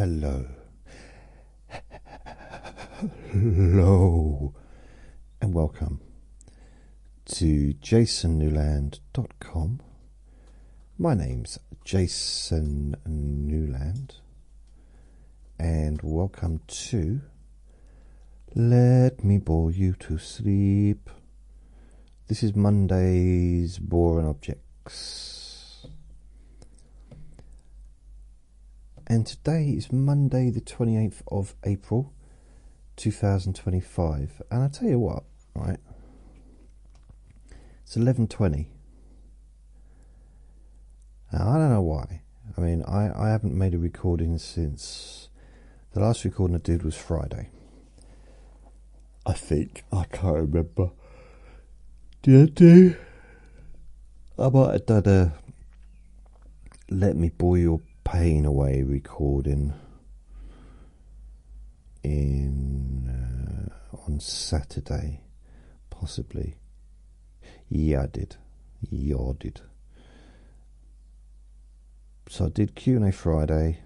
Hello. Hello. And welcome to jasonnewland.com. My name's Jason Newland. And welcome to Let Me Bore You to Sleep. This is Monday's Boring Objects. And today is Monday the 28th of April 2025. And I tell you what, right? It's 11:20. Now, I don't know why. I mean, I haven't made a recording since the last recording I did was Friday. I think. I can't remember. Did I do? I might have done a Let Me Bore Your Pain Away recording on Saturday, possibly. Yeah, I did. So I did Q&A Friday.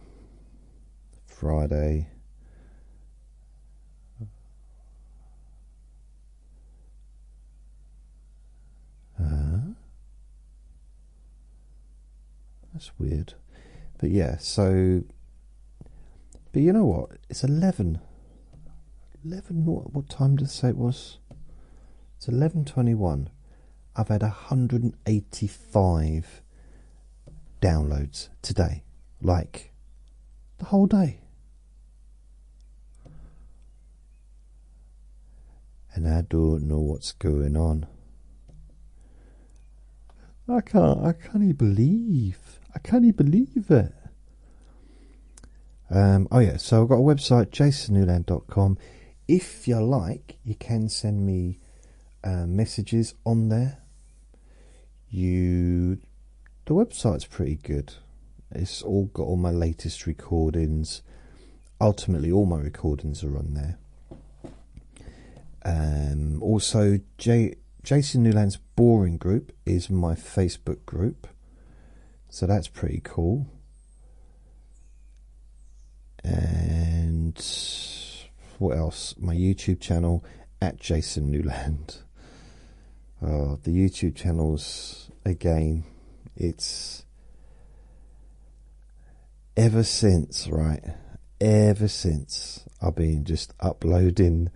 That's weird. But yeah, so... But you know what? It's 11. What time did I say it was? It's 11:21. I've had 185 downloads today. Like, the whole day. And I don't know what's going on. I can't even believe it. Oh yeah, so I've got a website, jasonnewland.com. If you like, you can send me messages on there. The website's pretty good. It's all got all my latest recordings. Ultimately, all my recordings are on there. Also, Jason Newland's Boring Group is my Facebook group. So that's pretty cool. And what else? My YouTube channel at Jason Newland. Oh, the YouTube channels, again, it's ever since I've been just uploading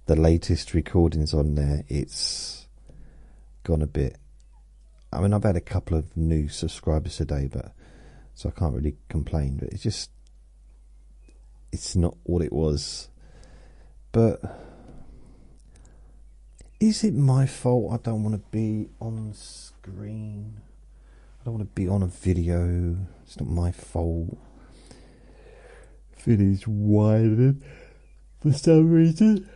the latest recordings on there, it's gone a bit. I mean, I've had a couple of new subscribers today, so I can't really complain, but it's not what it was. But is it my fault I don't want to be on screen? I don't want to be on a video. It's not my fault. Video's widened for some reason.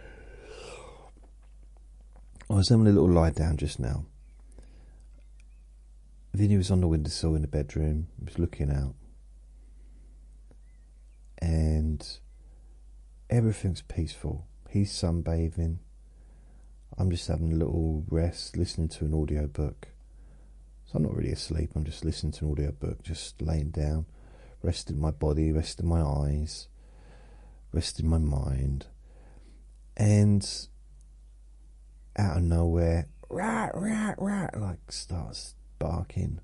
I was having a little lie down just now. Vinny was on the windowsill in the bedroom. He was looking out. And everything's peaceful. He's sunbathing. I'm just having a little rest, listening to an audiobook. So I'm not really asleep. I'm just listening to an audiobook, just laying down, resting my body, resting my eyes, resting my mind. And out of nowhere, rat, like starts barking.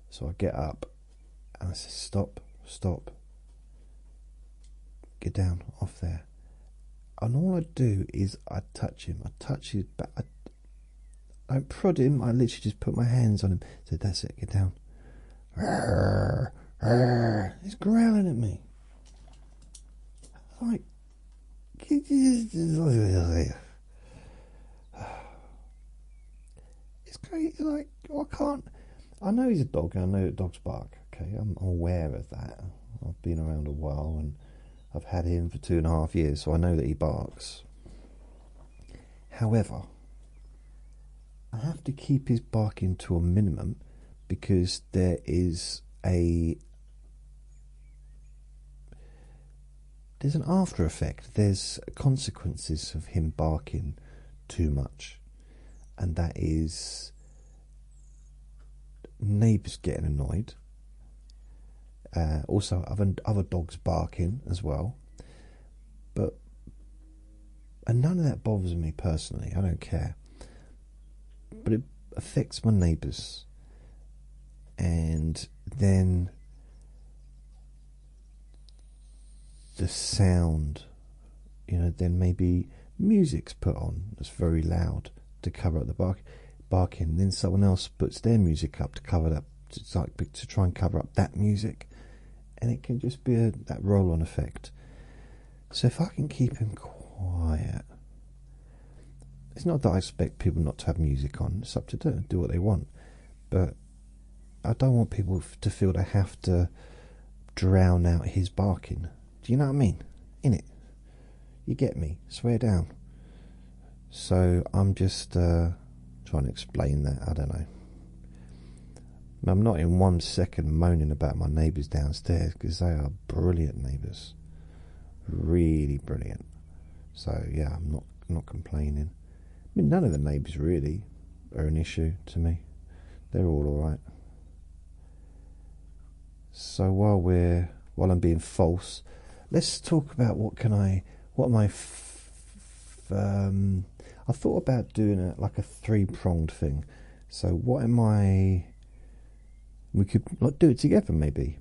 So I get up and I say, stop, get down off there. And all I do is I touch him. I touch his back. I don't prod him. I literally just put my hands on him. So that's it, get down. He's growling at me. Like, it's great. Like, I know he's a dog, and I know that dogs bark. Okay, I'm aware of that. I've been around a while, and I've had him for 2.5 years, so I know that he barks. However, I have to keep his barking to a minimum because there's an after effect. There's consequences of him barking too much, and that is neighbours getting annoyed Also, other dogs barking as well. And none of that bothers me personally. I don't care. But it affects my neighbours. And then the sound, then maybe music's put on that's very loud to cover up the barking. Then someone else puts their music up to cover that, to try and cover up that music. And it can just be that roll-on effect. So if I can keep him quiet, it's not that I expect people not to have music on. It's up to them, do what they want. But I don't want people to feel they have to drown out his barking. Do you know what I mean? Innit? You get me? Swear down. So I'm just trying to explain that. I don't know. I'm not in 1 second moaning about my neighbours downstairs, because they are brilliant neighbours. Really brilliant. So yeah, I'm not complaining. I mean, none of the neighbours really are an issue to me. They're all alright. So while I'm being false, let's talk about I thought about doing like a 3-pronged thing. So we could do it together maybe.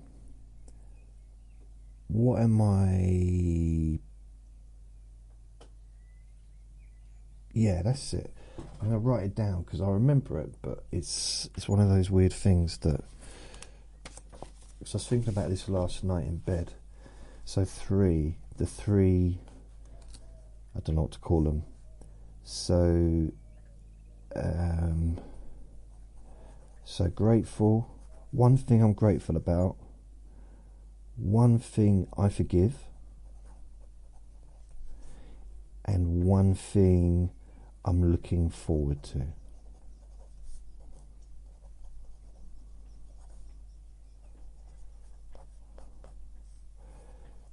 Yeah, that's it. I'm going to write it down because I remember it, but it's one of those weird things that... Because I was thinking about this last night in bed. So the three, I don't know what to call them. So grateful. One thing I'm grateful about. One thing I forgive. And one thing I'm looking forward to.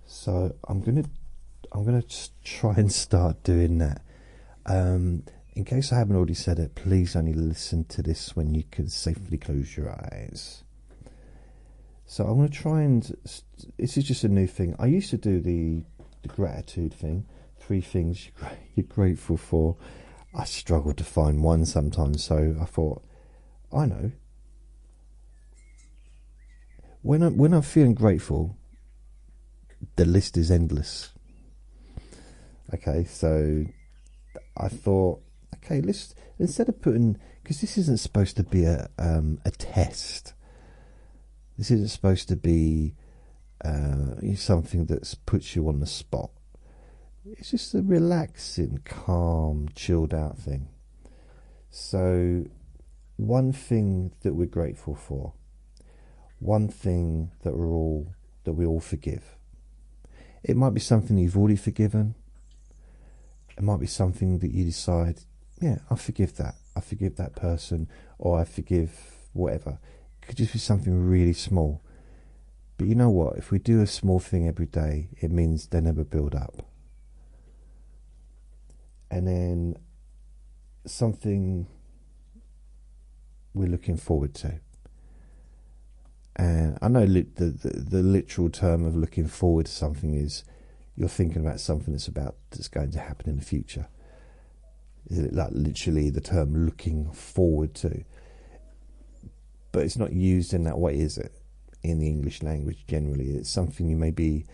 So I'm gonna just try and start doing that. In case I haven't already said it, please only listen to this when you can safely close your eyes. So I'm going to try and... This is just a new thing. I used to do the gratitude thing. 3 things you're grateful for. I struggle to find one sometimes, so I thought, I know. When I'm feeling grateful, the list is endless. Okay, so I thought, okay, let's, instead of putting, because this isn't supposed to be a test. This isn't supposed to be something that puts you on the spot. It's just a relaxing, calm, chilled out thing. So, one thing that we're grateful for. One thing that we all forgive. It might be something you've already forgiven. It might be something that you decide, yeah, I forgive that. I forgive that person, or I forgive whatever. It could just be something really small. But you know what? If we do a small thing every day, it means they never build up. And then something we're looking forward to. And I know the literal term of looking forward to something is you're thinking about something that's going to happen in the future. Is it like literally the term looking forward to? But it's not used in that way, is it? In the English language generally, it's something you may be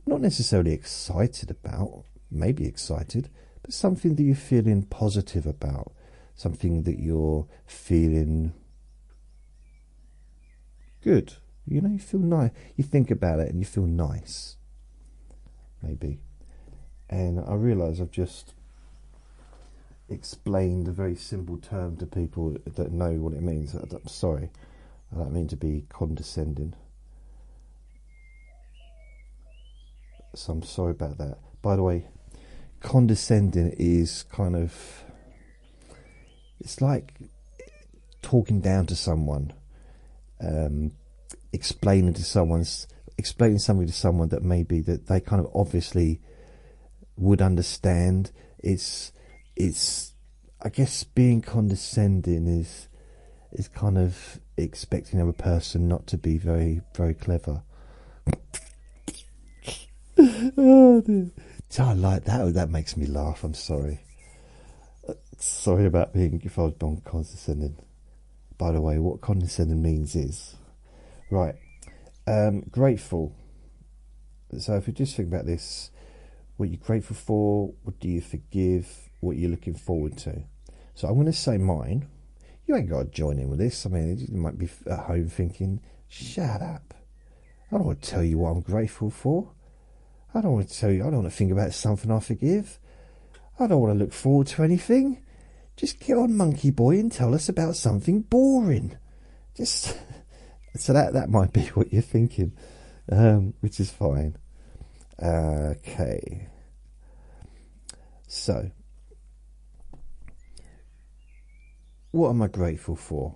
not necessarily excited about, maybe excited, but something that you're feeling positive about, something that you're feeling good. You know, you feel nice. You think about it and you feel nice. Maybe. And I realise I've just explained a very simple term to people that know what it means. I'm sorry. I don't mean to be condescending. So I'm sorry about that. By the way, condescending is kind of... It's like talking down to someone. Explaining something to someone that maybe that they kind of obviously would understand. It's I guess being condescending is is kind of expecting the other person not to be very, very clever. Oh, dear. I like that. That makes me laugh. I'm sorry. Sorry about being, if I was born condescending. By the way, what condescending means is, right, grateful. So if you just think about this, what you're grateful for, what do you forgive, what you're looking forward to. So I'm going to say mine. You ain't got to join in with this. I mean, you might be at home thinking, shut up. I don't want to tell you what I'm grateful for. I don't want to tell you, I don't want to think about something I forgive. I don't want to look forward to anything. Just get on, monkey boy, and tell us about something boring. Just so that might be what you're thinking, which is fine. Okay. So, what am I grateful for?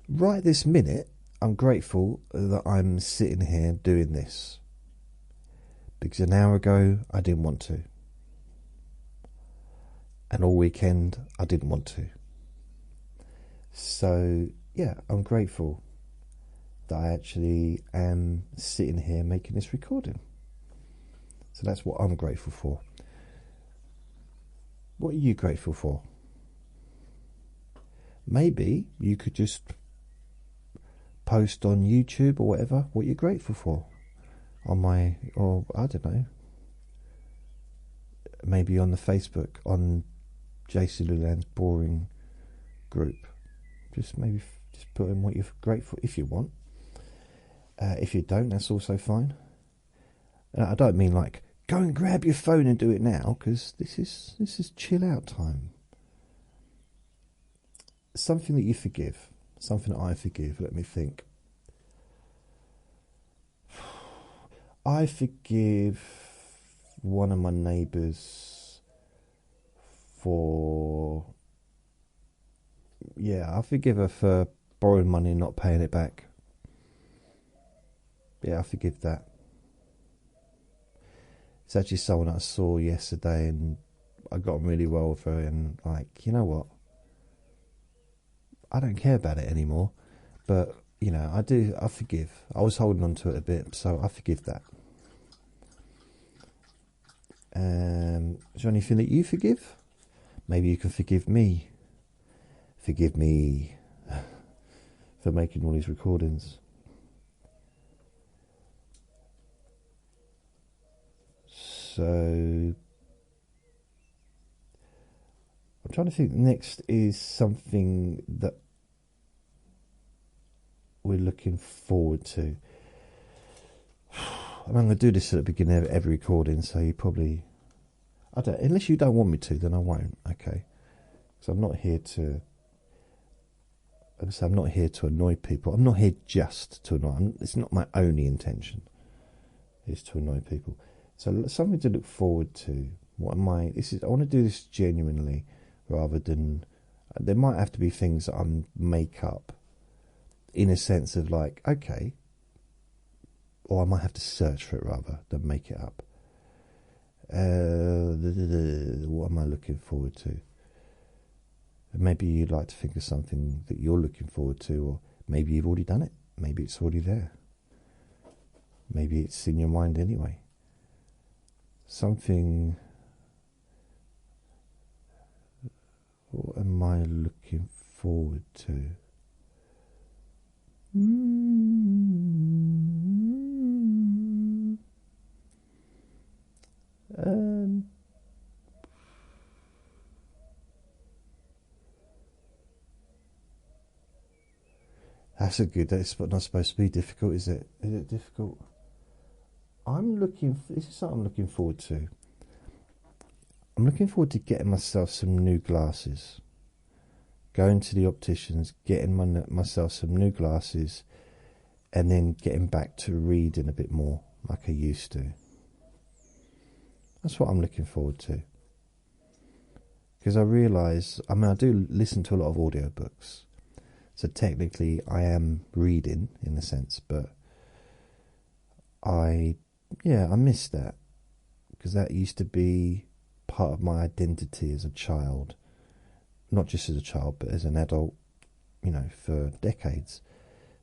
Right this minute, I'm grateful that I'm sitting here doing this. Because an hour ago, I didn't want to. And all weekend, I didn't want to. So, yeah, I'm grateful that I actually am sitting here making this recording. So that's what I'm grateful for. What are you grateful for? Maybe you could just post on YouTube or whatever what you're grateful for. Or I don't know. Maybe on the Facebook, on Jason Newland's boring group. Just put in what you're grateful if you want. If you don't, that's also fine. I don't mean like go and grab your phone and do it now, because this is chill out time. Something that you forgive, something that I forgive. Let me think. I forgive one of my neighbours for, I forgive her for borrowing money and not paying it back. Yeah, I forgive that. It's actually someone I saw yesterday and I got on really well with her, and like, you know what? I don't care about it anymore, but I forgive. I was holding on to it a bit, so I forgive that. Is there anything that you forgive? Maybe you can forgive me. Forgive me for making all these recordings. So I'm trying to think. Next is something that we're looking forward to. I'm going to do this at the beginning of every recording, so you probably, unless you don't want me to, then I won't. Okay, so I'm not here to annoy people. I'm not here just to annoy. It's not my only intention, is to annoy people. So something to look forward to. I want to do this genuinely, rather than, there might have to be things that I make up, in a sense of like, okay, or I might have to search for it rather than make it up. What am I looking forward to? Maybe you'd like to think of something that you're looking forward to, or maybe you've already done it. Maybe it's already there. Maybe it's in your mind anyway. Something. What am I looking forward to? That's a good. That's not supposed to be difficult, is it? Is it difficult? This is what I'm looking forward to. I'm looking forward to getting myself some new glasses. Going to the opticians, getting myself some new glasses, and then getting back to reading a bit more like I used to. That's what I'm looking forward to. Because I realise, I do listen to a lot of audiobooks. So technically I am reading in a sense, but I miss that. Because that used to be part of my identity as a child. Not just as a child, but as an adult. for decades.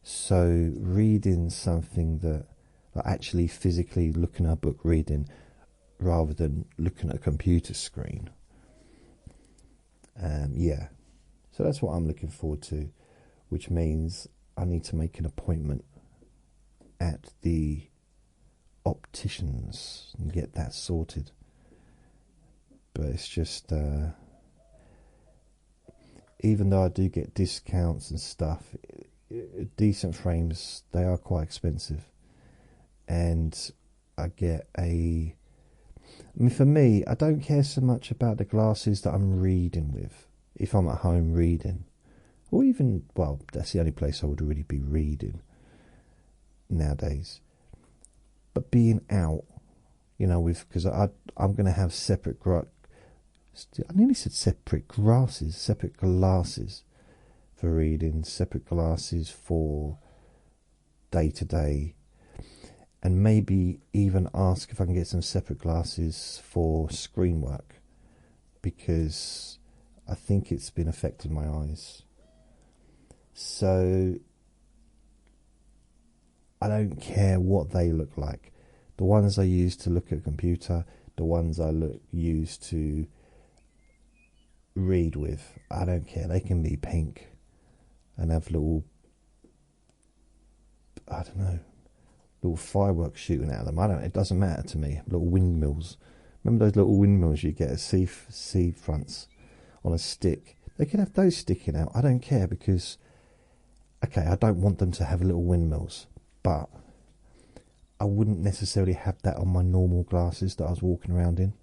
So reading something that, like actually physically looking at a book, reading, rather than looking at a computer screen. Yeah. So that's what I'm looking forward to, which means I need to make an appointment at the opticians and get that sorted. But it's just, even though I do get discounts and stuff, decent frames, they are quite expensive. And I get for me, I don't care so much about the glasses that I'm reading with. If I'm at home reading, or even, well, that's the only place I would really be reading nowadays. But being out, because I'm going to have separate I nearly said separate glasses for reading, separate glasses for day-to-day, and maybe even ask if I can get some separate glasses for screen work, because I think it's been affecting my eyes. So I don't care what they look like. The ones I use to look at a computer, the ones I use to read with, I don't care. They can be pink and have little, I don't know, little fireworks shooting out of them. It doesn't matter to me. Little windmills. Remember those little windmills you get at sea fronts on a stick? They can have those sticking out. I don't care, because, okay, I don't want them to have little windmills, but I wouldn't necessarily have that on my normal glasses that I was walking around in.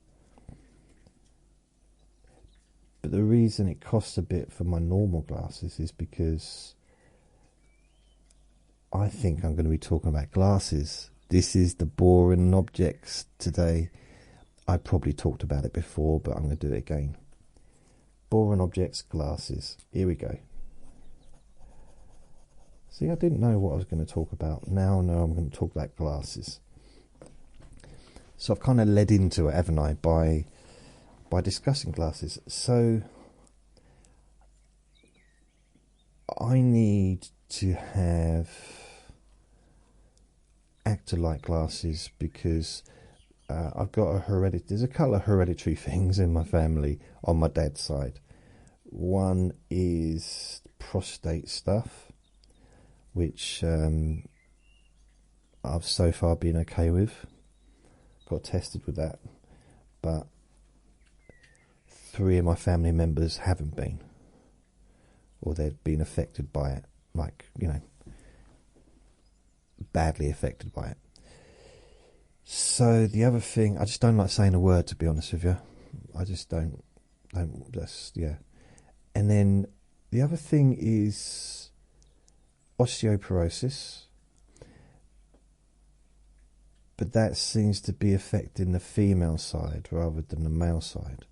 But the reason it costs a bit for my normal glasses is because I think I'm going to be talking about glasses. This is the boring objects today. I probably talked about it before, but I'm going to do it again. Boring objects, glasses. Here we go. See, I didn't know what I was going to talk about. Now I know I'm going to talk about glasses. So I've kind of led into it, haven't I, by discussing glasses. So I need to have actor-like glasses, because I've got there's a couple of hereditary things in my family on my dad's side. One is prostate stuff, which I've so far been okay with. Got tested with that, but 3 of my family members haven't been, or they've been affected by it, badly affected by it. So the other thing, I just don't like saying a word, to be honest with you. I just don't, yeah. And then the other thing is osteoporosis, but that seems to be affecting the female side rather than the male side.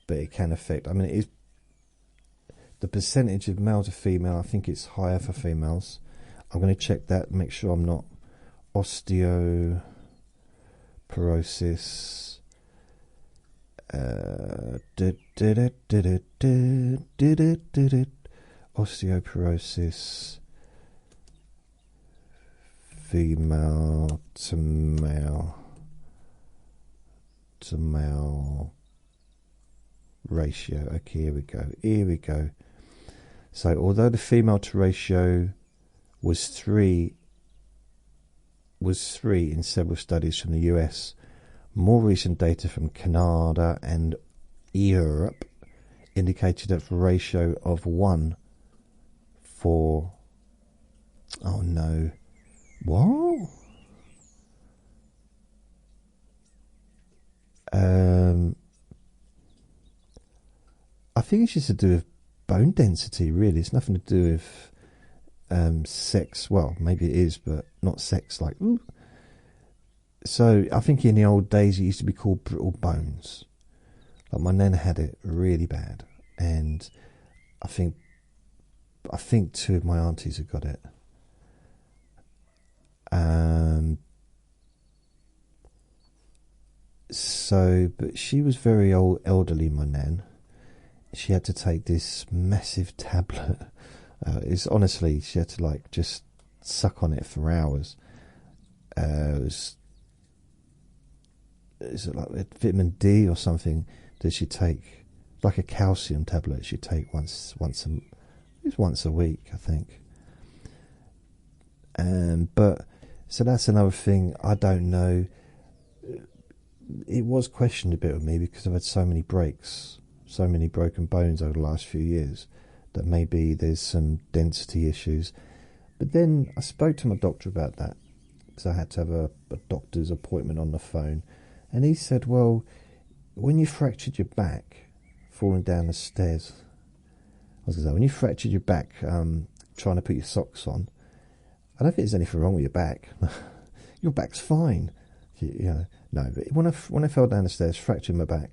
But it can affect, it is, the percentage of male to female, I think it's higher for females. I'm going to check that, make sure I'm not osteoporosis. Osteoporosis, female to male ratio. Okay, here we go. So although the female to ratio was 3 in several studies from the US, more recent data from Canada and Europe indicated a ratio of 1 for, oh no, what? I think it's just to do with bone density, really. It's nothing to do with sex. Well, maybe it is, but not sex, like, ooh. So I think in the old days it used to be called brittle bones. Like, my nan had it really bad, and I think 2 of my aunties have got it. So, but she was very elderly, my nan. She had to take this massive tablet It's honestly, she had to like just suck on it for hours. Is it like vitamin D or something that she take, like a calcium tablet she take once a week, I think. But so that's another thing. I don't know. It was questioned a bit with me because I've had so many breaks, so many broken bones over the last few years, that maybe there's some density issues. But then I spoke to my doctor about that, because I had to have a doctor's appointment on the phone, and he said, well, when you fractured your back falling down the stairs, I was going to say, when you fractured your back trying to put your socks on, I don't think there's anything wrong with your back. Your back's fine. No, but when I fell down the stairs, fractured my back,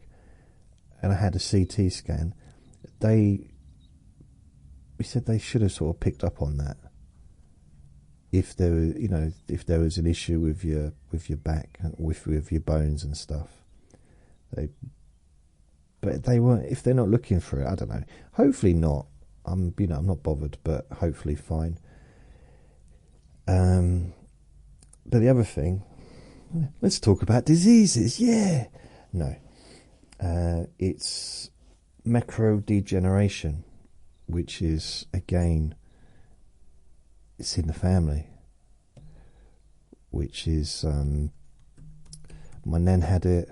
and I had a CT scan, we said they should have sort of picked up on that. If there was an issue with your back, with your bones and stuff, but they weren't. If they're not looking for it, I don't know. Hopefully not. I'm not bothered, but hopefully fine. But the other thing, let's talk about diseases. Yeah, no, it's macrodegeneration, which is again, it's in the family, which is my nan had it,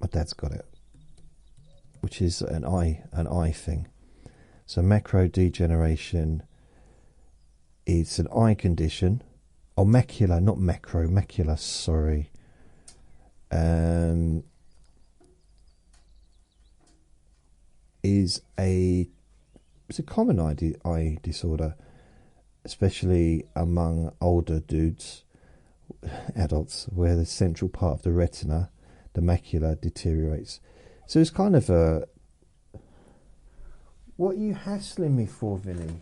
my dad's got it, which is an eye thing. So macrodegeneration is an eye condition, or macular, not macro, macular, sorry. It's a common eye disorder, especially among older dudes, adults, where the central part of the retina, the macula, deteriorates. So it's kind of a... What are you hassling me for, Vinny?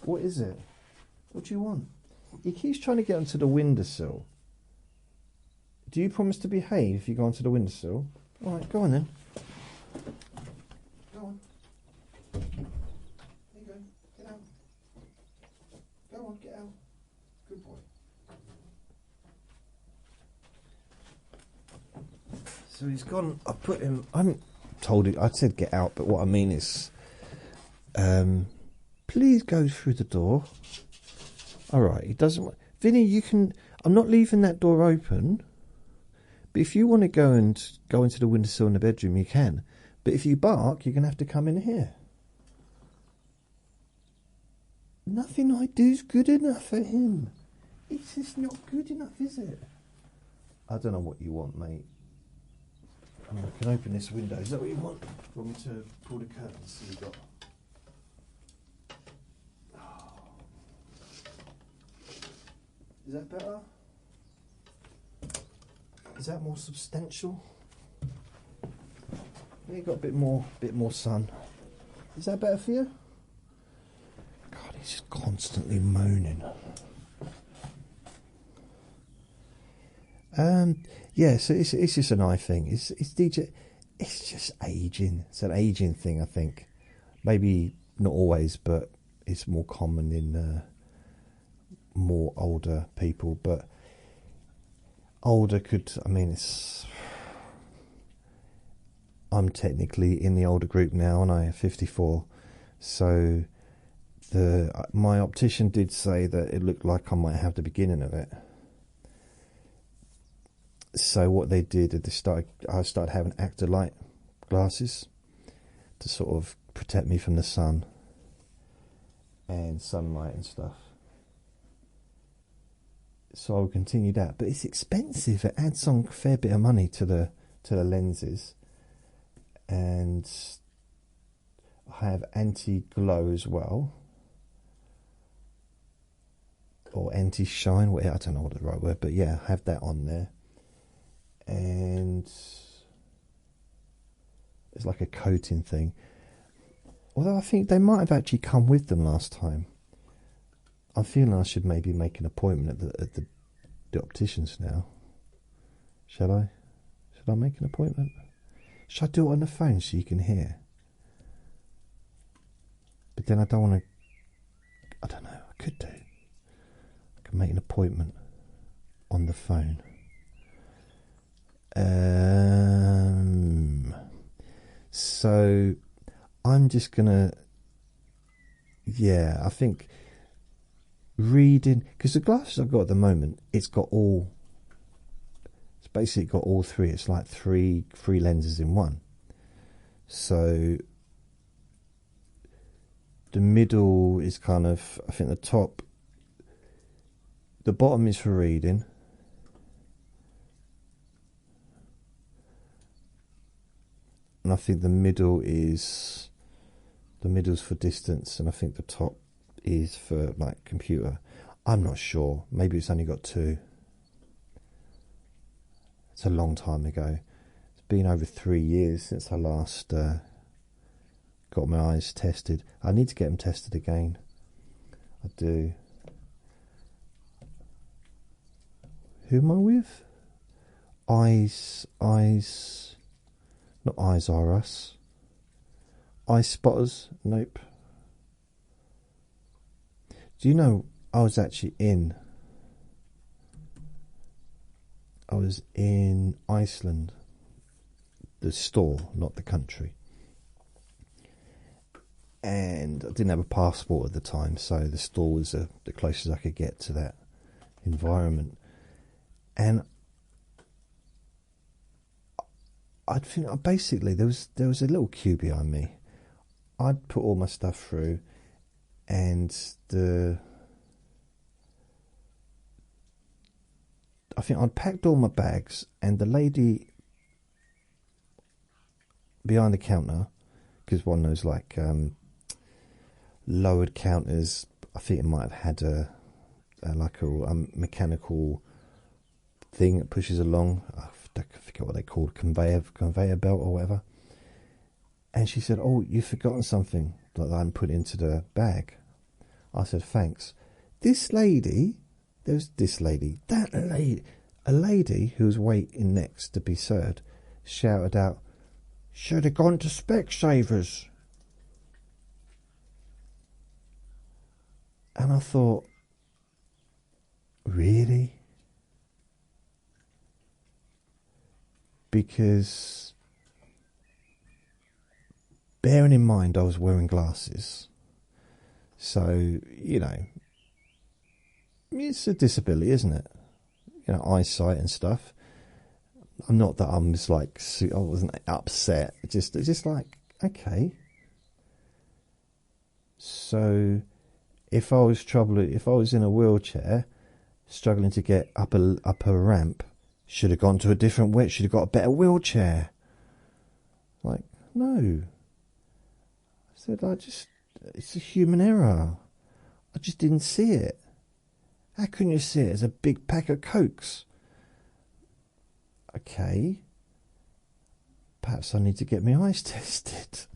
What is it? What do you want? He keeps trying to get onto the windowsill. Do you promise to behave if you go onto the windowsill? All right, go on then. Go on. There you go. Get out. Go on, get out. Good boy. So he's gone. I put him... I haven't told him... I said get out, but what I mean is... please go through the door. All right, he doesn't want... Vinny, you can... I'm not leaving that door open. But if you want to go into the windowsill in the bedroom, you can. But if you bark, you're going to have to come in here. Nothing I do is good enough for him. It's just not good enough, is it? I don't know what you want, mate. I mean, I can open this window. Is that what you want? Want me to pull the curtains so you got... Is that better? Is that more substantial? You got a bit more sun. Is that better for you? God, he's just constantly moaning. Yeah, so it's just an eye thing. It's just aging. It's an aging thing, I think. Maybe not always, but it's more common in more older people. But older could, I mean, I'm technically in the older group now, and I am 54. So my optician did say that it looked like I might have the beginning of it. So what they did, I started having actor light glasses to sort of protect me from the sun and sunlight and stuff. So I will continue that, but it's expensive. It adds on a fair bit of money to the lenses, and I have anti-glow as well, or anti-shine. I don't know what the right word, but yeah, I have that on there. And it's like a coating thing. Although I think they might have actually come with them last time. I'm feeling I should maybe make an appointment at the opticians now. Shall I? Should I make an appointment? Should I do it on the phone so you can hear? then I don't want to. I don't know. I could do. I could make an appointment on the phone. So I'm just gonna. Yeah, I think reading, because the glasses I've got at the moment, it's basically got all three. It's like three lenses in one. So the middle is kind of, I think the bottom is for reading. And I think the middle's for distance, and I think the top is for like computer. I'm not sure. Maybe it's only got two. It's a long time ago. It's been over 3 years since I last got my eyes tested. I need to get them tested again. I do. Who am I with? Eyes, not Eyes Are Us. Eye Spotters, nope. Do you know I was in Iceland, the store, not the country. And I didn't have a passport at the time, so the store was the closest I could get to that environment. And I think basically there was a little queue behind me. I'd put all my stuff through, and I think I'd packed all my bags, and the lady behind the counter, because one of those like lowered counters, I think it might have had a mechanical thing that pushes along. I forget what they called, conveyor belt or whatever. And she said, "Oh, you've forgotten something that I hadn't put into the bag." I said, "Thanks." A lady who was waiting next to be served shouted out, "Should have gone to Specsavers." And I thought, really? Because bearing in mind I was wearing glasses, so, it's a disability, isn't it? Eyesight and stuff. I'm not that I'm just like, I wasn't upset. It's just like, okay. So if I was in a wheelchair, struggling to get up a ramp, should have gone to a different way. Should have got a better wheelchair. Like, no. I said, it's a human error. I just didn't see it. How can you see it as a big pack of Cokes? Okay. Perhaps I need to get my eyes tested.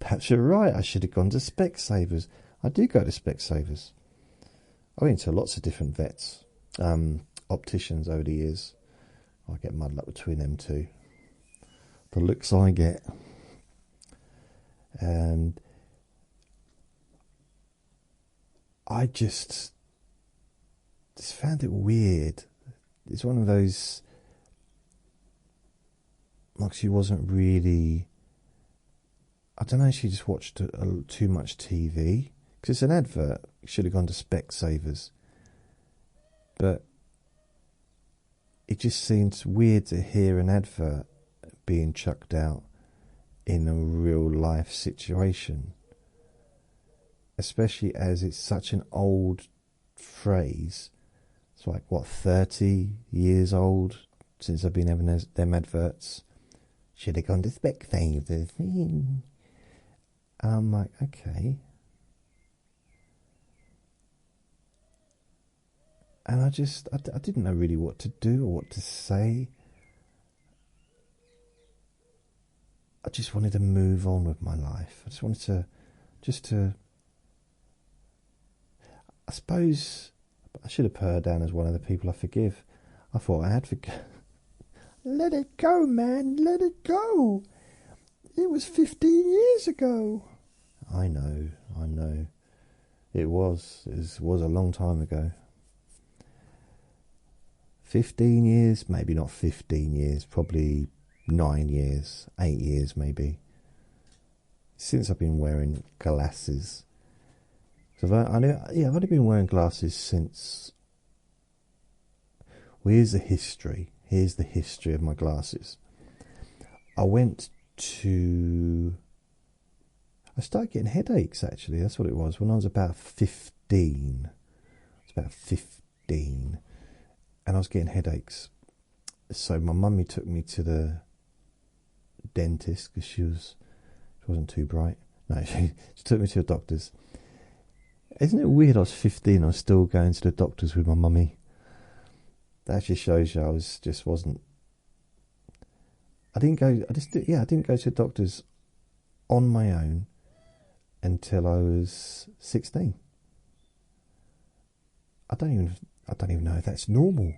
Perhaps you're right. I should have gone to Specsavers. I do go to Specsavers. I went to lots of different vets, opticians over the years. I get muddled up between them two. The looks I get. And I just found it weird. It's one of those, like, she wasn't really, I don't know, she just watched too much TV, because it's an advert. It should have gone to Specsavers, but it just seems weird to hear an advert being chucked out in a real life situation, especially as it's such an old phrase. It's like, what, 30 years old since I've been having them adverts. Should have gone to Specsavers. I'm like, okay. And I didn't know really what to do or what to say. I just wanted to move on with my life. I just wanted to, I suppose I should have put her down as one of the people I forgive. I thought I had forgiven. Let it go, man. Let it go. It was 15 years ago. I know, I know. It was a long time ago. 15 years, maybe not 15 years, probably 9 years, 8 years maybe, since I've been wearing glasses. So I've only been wearing glasses since. Well, here's the history. Here's the history of my glasses. I started getting headaches, actually. That's what it was. When I was about 15. I was about 15. And I was getting headaches. So my mummy took me to the dentist because she wasn't too bright. No, she took me to a doctor's. Isn't it weird? I was 15. I was still going to the doctors with my mummy. That actually shows you I wasn't. I didn't go to the doctors on my own until I was 16. I don't even know if that's normal.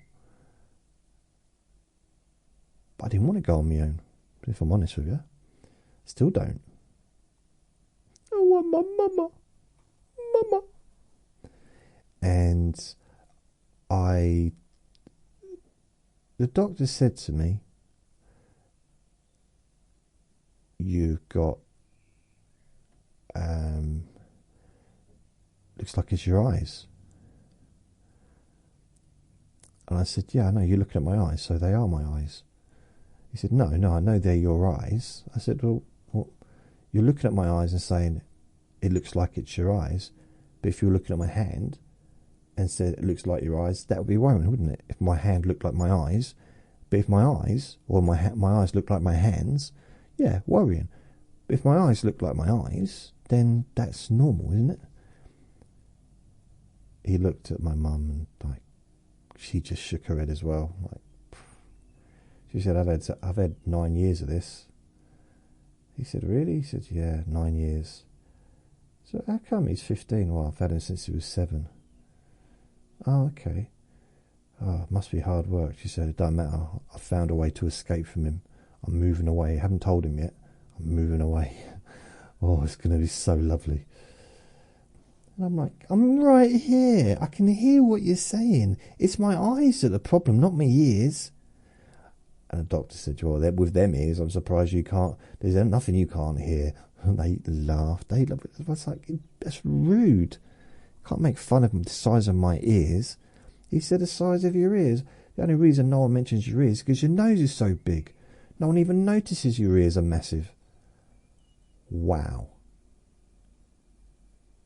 But I didn't want to go on my own, if I'm honest with you. Still don't. I want my mama. Mama. And the doctor said to me, you've got, looks like it's your eyes. And I said, yeah, I know, you're looking at my eyes, so they are my eyes. He said, no, I know they're your eyes. I said, well, you're looking at my eyes and saying it looks like it's your eyes, but if you were looking at my hand and said it looks like your eyes, that would be worrying, wouldn't it? If my hand looked like my eyes, but if my eyes, or my eyes look like my hands, yeah, worrying. But if my eyes look like my eyes, then that's normal, isn't it? He looked at my mum and she just shook her head as well. She said, I've had 9 years of this. He said, really? He said, yeah, 9 years. So how come he's 15? Well, I've had him since he was 7. Oh, okay. Oh, it must be hard work. She said, it don't matter. I found a way to escape from him. I'm moving away. I haven't told him yet. I'm moving away. Oh, it's going to be so lovely. And I'm like, I'm right here. I can hear what you're saying. It's my eyes that are the problem, not my ears. And the doctor said, well, with them ears, I'm surprised you can't. There's nothing you can't hear. And they laughed. I was like, that's rude. Can't make fun of the size of my ears. He said the size of your ears. The only reason no one mentions your ears is because your nose is so big. No one even notices your ears are massive. Wow.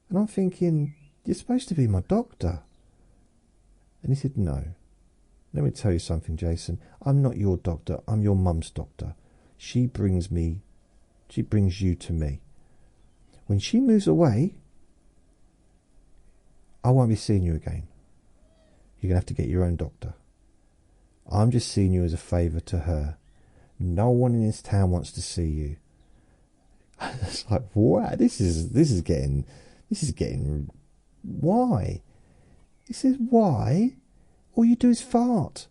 And I'm thinking, you're supposed to be my doctor. And he said, no. Let me tell you something, Jason. I'm not your doctor. I'm your mum's doctor. She brings you to me. When she moves away, I won't be seeing you again. You're going to have to get your own doctor. I'm just seeing you as a favour to her. No one in this town wants to see you. It's like, wow, this is getting, why? He says, why? All you do is fart.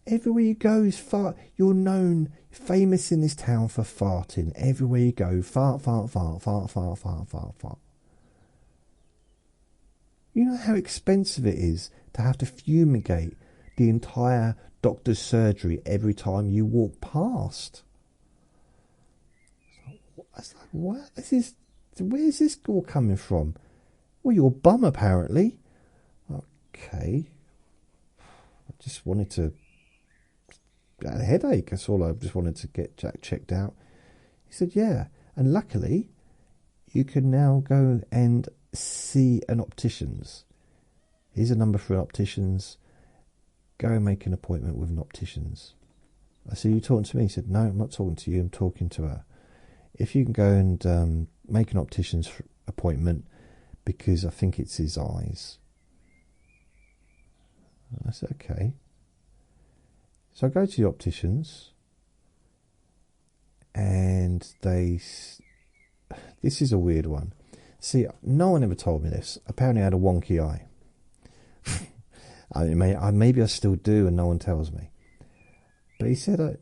Everywhere you go is fart. You're known, famous in this town for farting. Everywhere you go, fart, fart, fart, fart, fart, fart, fart, fart. You know how expensive it is to have to fumigate the entire doctor's surgery every time you walk past? It's like, what? Where's this all coming from? Well, you're a bum, apparently. Okay. I just wanted to... I had a headache, that's all. I just wanted to get Jack checked out. He said, yeah. And luckily, you can now go and see an optician's. Here's a number for an optician's. Go and make an appointment with an optician's. I said, you talking to me? He said, no, I'm not talking to you, I'm talking to her. If you can go and make an optician's appointment, because I think it's his eyes. I said, okay. So I go to the opticians, and this is a weird one. See, no one ever told me this. Apparently I had a wonky eye. Maybe I still do and no one tells me. But he said,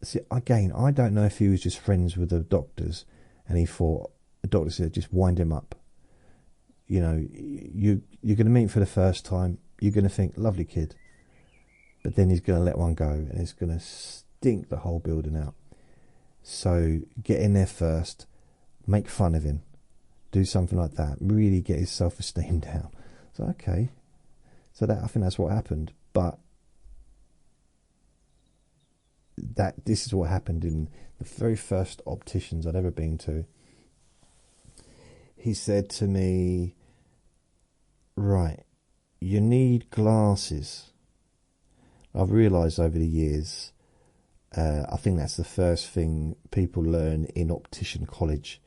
see, again, I don't know if he was just friends with the doctors and he thought The doctor said, just wind him up. You're going to meet him for the first time. You're going to think, lovely kid. But then he's going to let one go, and it's going to stink the whole building out. So get in there first, make fun of him, do something like that, really get his self-esteem down. So okay, so I think that's what happened. But this is what happened in the very first opticians I'd ever been to. He said to me, right, you need glasses. I've realised over the years, I think that's the first thing people learn in optician college.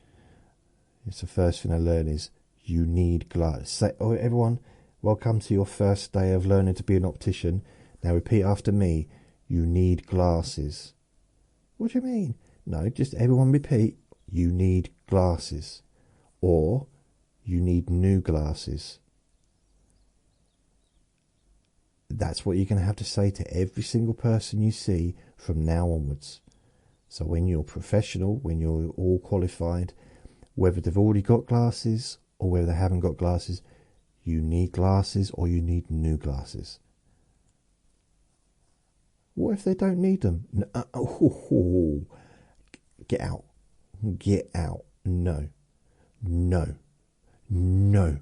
It's the first thing I learn is you need glasses. Say, oh, everyone, welcome to your first day of learning to be an optician. Now repeat after me, you need glasses. What do you mean? No, just everyone repeat, you need glasses. Or, you need new glasses. That's what you're going to have to say to every single person you see from now onwards. So when you're professional, when you're all qualified, whether they've already got glasses or whether they haven't got glasses, you need glasses or you need new glasses. What if they don't need them? No. Get out. Get out. No. No. No.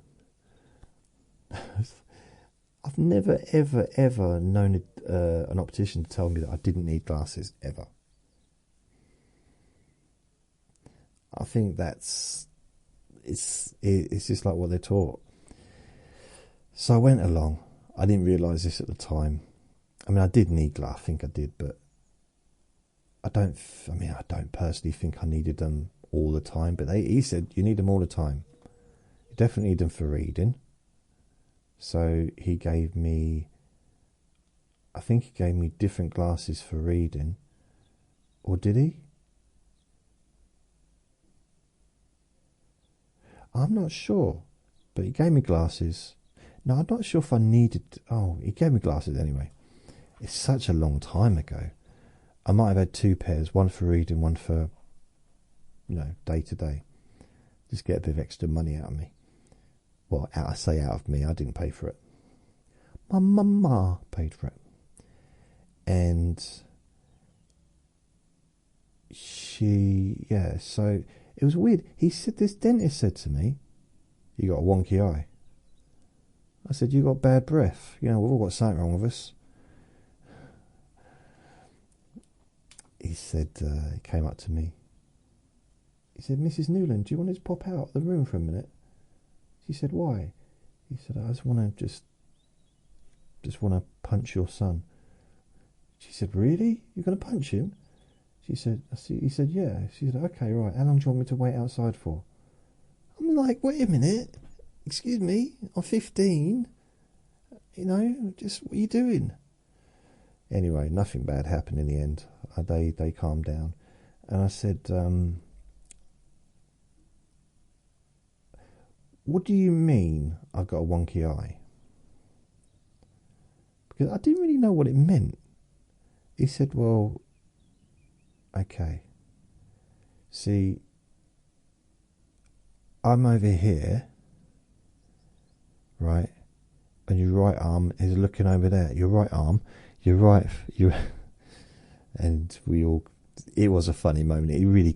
I've never, ever, ever known an optician to tell me that I didn't need glasses, ever. I think it's just like what they're taught. So I went along. I didn't realise this at the time. I mean, I did need glasses. I think I did, but I don't personally think I needed them all the time. But he said you need them all the time. You definitely need them for reading. So he gave me, I think he gave me different glasses for reading. Or did he? I'm not sure. But he gave me glasses. No, I'm not sure if I needed... Oh, he gave me glasses anyway. It's such a long time ago. I might have had two pairs. One for reading, one for, day to day. Just get a bit of extra money out of me. Well, I say out of me, I didn't pay for it. My mama paid for it. And so it was weird. This dentist said to me, you got a wonky eye. I said, you got bad breath. We've all got something wrong with us. He said, he came up to me. He said, Mrs. Newland, do you want to pop out of the room for a minute? She said, why? He said, I just want to punch your son. She said, really? You're going to punch him? He said, yeah. She said, okay, right. How long do you want me to wait outside for? I'm like, wait a minute. Excuse me, I'm 15. Just what are you doing? Anyway, nothing bad happened in the end. They calmed down. And I said, what do you mean I've got a wonky eye? Because I didn't really know what it meant. He said, well, okay. See, I'm over here, right? And your right arm is looking over there. Your right arm, and it was a funny moment.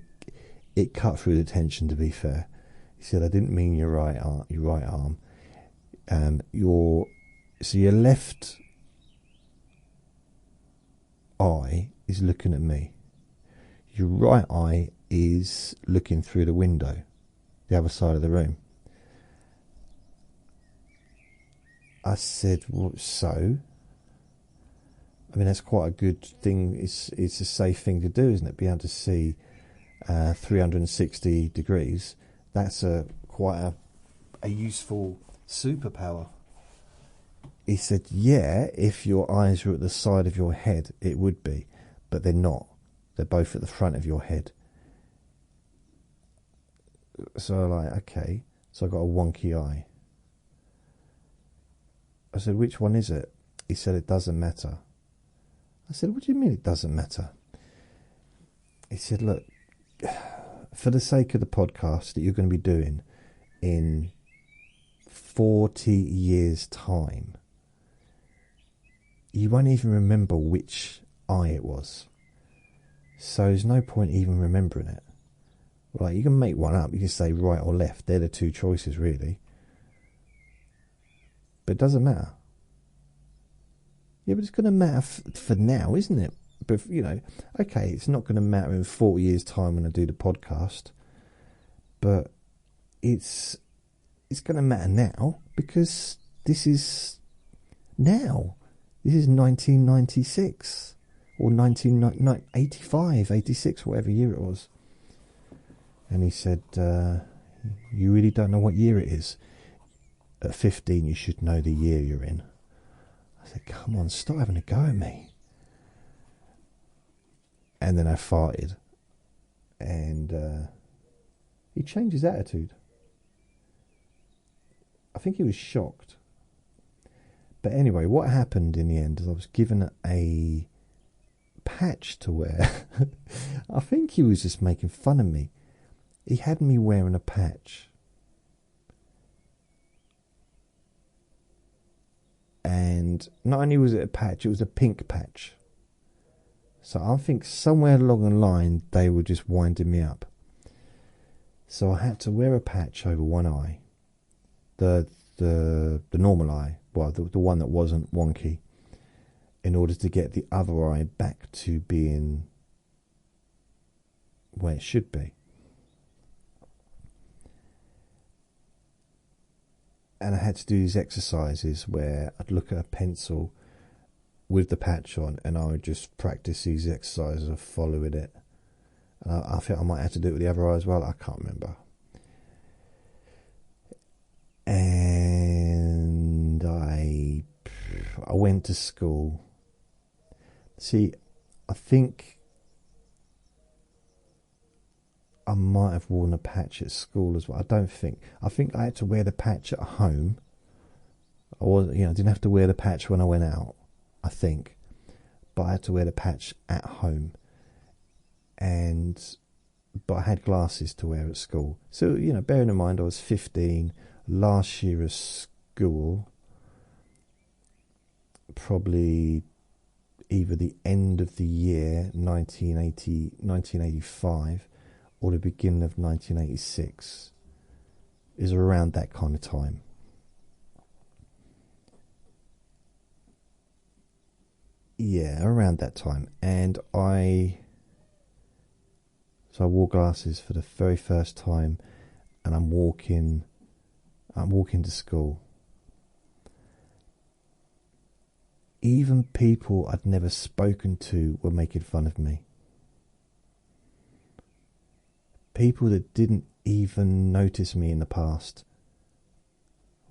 It cut through the tension, to be fair. He said, I didn't mean your right arm. Your left eye is looking at me. Your right eye is looking through the window, the other side of the room. I said, well, so? I mean, that's quite a good thing. It's a safe thing to do, isn't it? Be able to see 360 degrees. That's quite a useful superpower. He said, yeah, if your eyes were at the side of your head, it would be. But they're not. They're both at the front of your head. So okay. So I got a wonky eye. I said, which one is it? He said, it doesn't matter. I said, what do you mean it doesn't matter? He said, look, for the sake of the podcast that you're going to be doing in 40 years' time, you won't even remember which eye it was. So there's no point even remembering it. Like, you can make one up. You can say right or left. They're the two choices, really. But it doesn't matter. Yeah, but it's going to matter for now, isn't it? But, you know, okay, it's not going to matter in 40 years' time when I do the podcast. But it's going to matter now, because this is now. This is 1996 or 1985, 86, whatever year it was. And he said, you really don't know what year it is. At 15, you should know the year you're in. I said, come on, stop having a go at me. And then I farted. And he changed his attitude. I think he was shocked. But anyway, what happened in the end is I was given a patch to wear. I think he was just making fun of me. He had me wearing a patch. And not only was it a patch, it was a pink patch. So I think somewhere along the line they were just winding me up. So I had to wear a patch over one eye. The normal eye, well, the one that wasn't wonky, in order to get the other eye back to being where it should be. And I had to do these exercises where I'd look at a pencil with the patch on, and I would just practice these exercises of following it. And I think I might have to do it with the other eye as well. I can't remember. And I went to school. See, I think I might have worn a patch at school as well. I think I had to wear the patch at home. I didn't have to wear the patch when I went out, I think. But I had to wear the patch at home. But I had glasses to wear at school. So, you know, bearing in mind I was 15, last year of school, probably either the end of the year 1985 or the beginning of 1986, is around that kind of time. Yeah, around that time. And I wore glasses for the very first time, and I'm walking to school. Even people I'd never spoken to were making fun of me. People that didn't even notice me in the past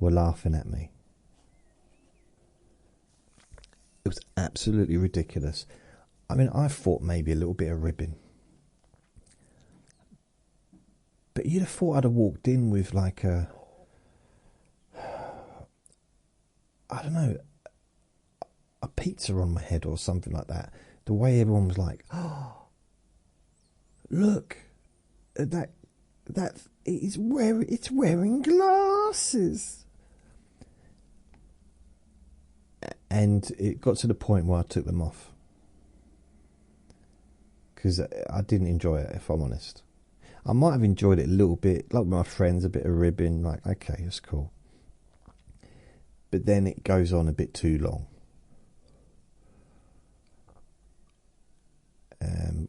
were laughing at me. It was absolutely ridiculous. I mean, I thought maybe a little bit of ribbing. But you'd have thought I'd have walked in with like a, I don't know, a pizza on my head or something like that. The way everyone was like, oh, look, that it's wearing glasses. And it got to the point where I took them off, because I didn't enjoy it, if I'm honest. I might have enjoyed it a little bit, like my friends, a bit of ribbing, like, okay, that's cool. But then it goes on a bit too long.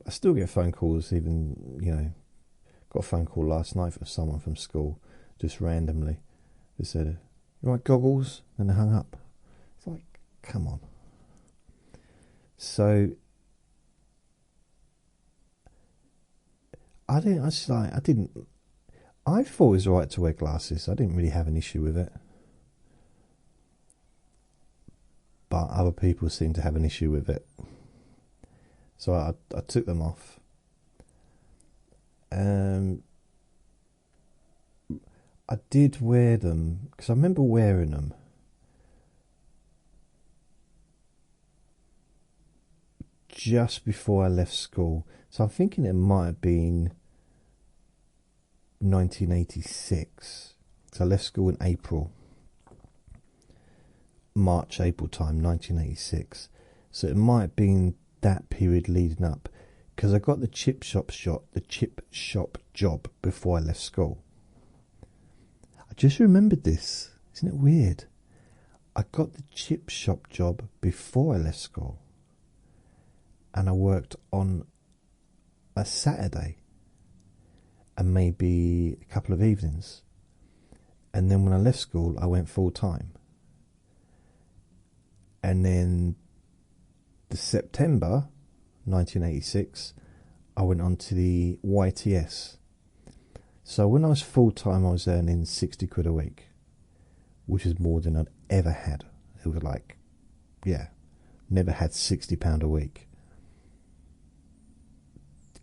I still get phone calls, even, you know, got a phone call last night from someone from school, just randomly. They said, you want goggles? And they hung up. It's like, come on. So I thought it was alright to wear glasses. I didn't really have an issue with it. But other people seem to have an issue with it. So I took them off. I did wear them, because I remember wearing them just before I left school. So I'm thinking it might have been 1986. So I left school in April. March, April time, 1986. So it might have been that period leading up, because I got the chip shop job before I left school. I just remembered this. Isn't it weird? I got the chip shop job before I left school, and I worked on a Saturday and maybe a couple of evenings, and then when I left school I went full time. And then the September 1986 I went on to the YTS. So when I was full time I was earning 60 quid a week, which is more than I'd ever had. It was like, yeah, never had £60 a week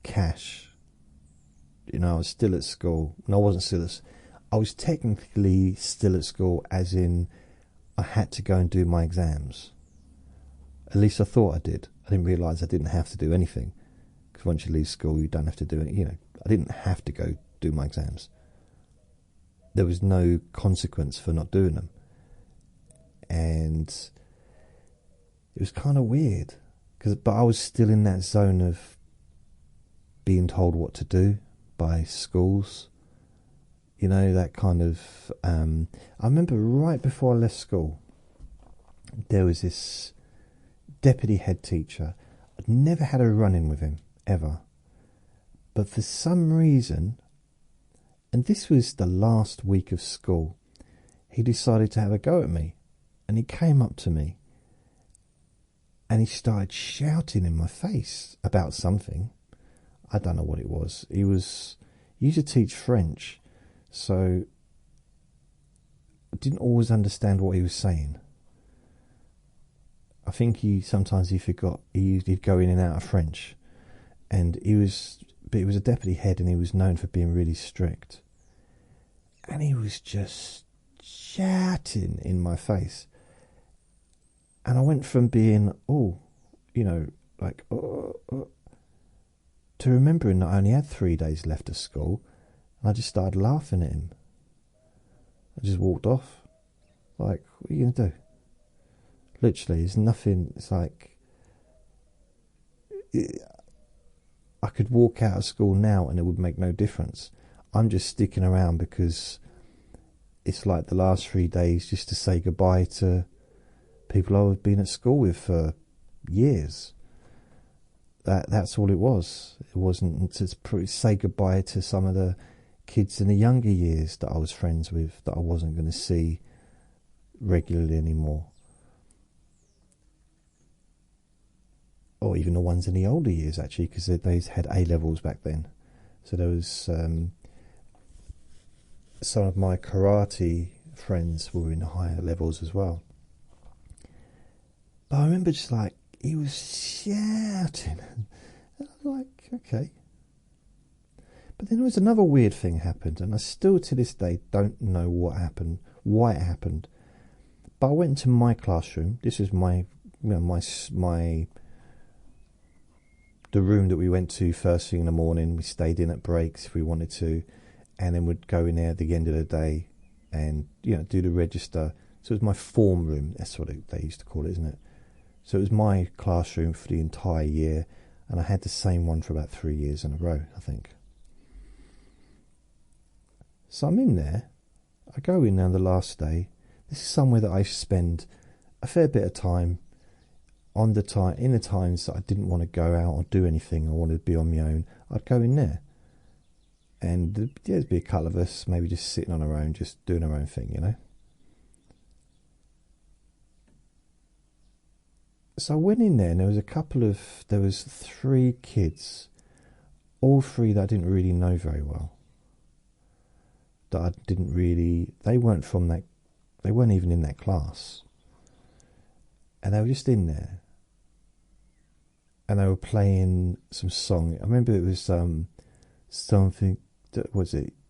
cash. You know, I was still at school. No, I wasn't still at, I was technically still at school, as in I had to go and do my exams. At least I thought I did. I didn't realise I didn't have to do anything, because once you leave school you don't have to do it. You know, I didn't have to go do my exams. There was no consequence for not doing them. And it was kind of weird, but I was still in that zone of being told what to do by schools. You know, that kind of... I remember right before I left school, there was this deputy head teacher. I'd never had a run-in with him, ever. But for some reason, and this was the last week of school, he decided to have a go at me. And he came up to me and he started shouting in my face about something. I don't know what it was. He used to teach French, so I didn't always understand what he was saying. I think sometimes he forgot. He'd go in and out of French, and he was a deputy head, and he was known for being really strict. And he was just shouting in my face. And I went from being, to remembering that I only had 3 days left of school, and I just started laughing at him. I just walked off. Like, what are you going to do? Literally, it's nothing. It's like, I could walk out of school now and it would make no difference. I'm just sticking around because it's like the last 3 days just to say goodbye to people I've been at school with for years. That's all it was. It wasn't to say goodbye to some of the kids in the younger years that I was friends with, that I wasn't going to see regularly anymore. Or even the ones in the older years, actually, because they had A-levels back then. So there was some of my karate friends were in higher levels as well. But I remember just like, he was shouting. And I was like, okay. But then there was another weird thing happened, and I still to this day don't know what happened, why it happened. But I went into my classroom. This was the room that we went to first thing in the morning. We stayed in at breaks if we wanted to, and then we'd go in there at the end of the day and do the register. So it was my form room. That's what they used to call it, isn't it? So it was my classroom for the entire year, and I had the same one for about 3 years in a row, I think. So I'm in there. I go in there on the last day. This is somewhere that I spend a fair bit of time in the times that I didn't want to go out or do anything, I wanted to be on my own. I'd go in there, and there'd be a couple of us maybe just sitting on our own, just doing our own thing, So I went in there, and there was 3 kids, all 3 that I didn't really know very well. They weren't even in that class. And they were just in there. And they were playing some song. I remember it was something,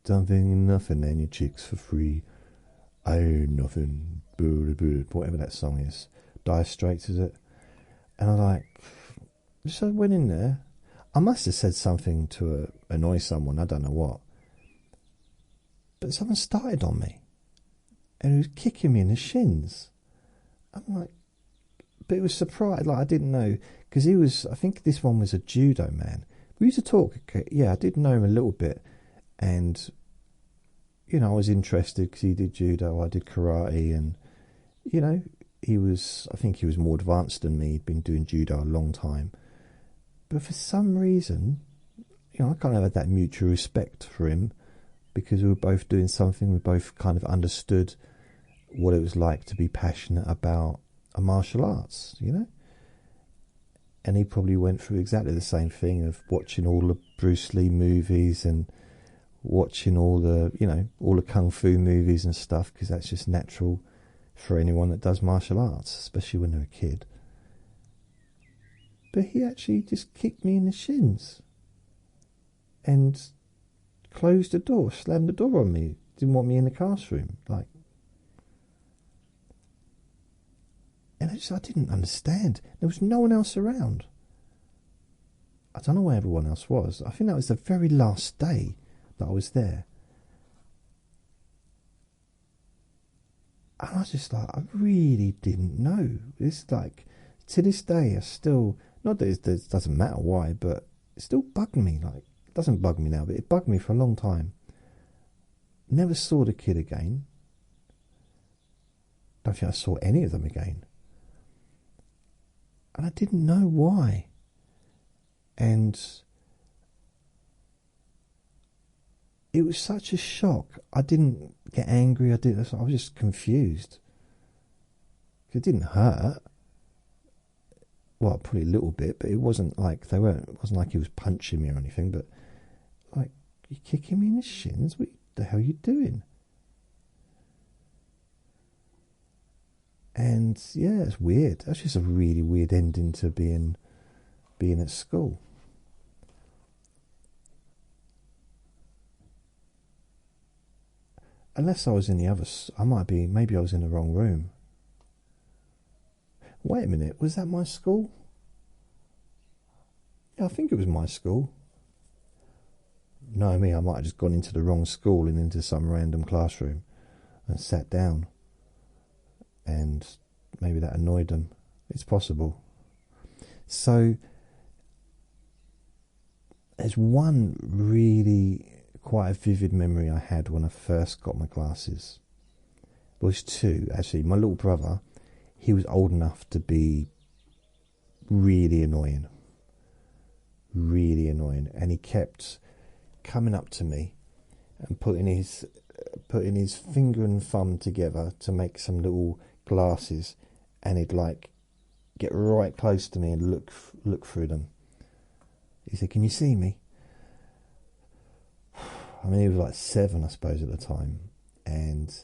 nothing in your cheeks for free. I ain't nothing, whatever that song is. Dire Straits, is it? And I went in there. I must have said something to annoy someone, I don't know what. but someone started on me, and he was kicking me in the shins. I'm like, but it was surprised, like I didn't know, because he was, I think this one was a judo man. We used to talk, yeah, I did know him a little bit, and, you know, I was interested because he did judo, I did karate, and, you know, I think he was more advanced than me, he'd been doing judo a long time. But for some reason, you know, I kind of had that mutual respect for him, because we were both doing something, we both kind of understood what it was like to be passionate about a martial arts, you know. And he probably went through exactly the same thing of watching all the Bruce Lee movies and watching all the, you know, all the kung fu movies and stuff, because that's just natural for anyone that does martial arts, especially when they're a kid. But he actually just kicked me in the shins and closed the door, slammed the door on me, didn't want me in the classroom, like. And I didn't understand. There was no one else around. I don't know where everyone else was. I think that was the very last day that I was there. And I was just like, I really didn't know. It's like, to this day, I still, not that it doesn't matter why, but it still bugged me. Like, it doesn't bug me now, but it bugged me for a long time. Never saw the kid again. Don't think I saw any of them again. And I didn't know why. And it was such a shock. I didn't get angry. I was just confused. It didn't hurt. Well, probably a little bit, but it wasn't like it wasn't like he was punching me or anything. But like, you're kicking me in the shins. What the hell are you doing? And yeah, it's weird. That's just a really weird ending to being at school. Unless I was in the other, maybe I was in the wrong room. Wait a minute, was that my school? Yeah, I think it was my school. No, I might have just gone into the wrong school and into some random classroom and sat down. And maybe that annoyed them. It's possible. So there's one really quite a vivid memory I had when I first got my glasses. Well, there's two, actually. My little brother, he was old enough to be really annoying. Really annoying. And he kept coming up to me and putting his finger and thumb together to make some little glasses, and he'd like get right close to me and look through them. He said, "Can you see me?" I mean, he was like 7, I suppose, at the time, and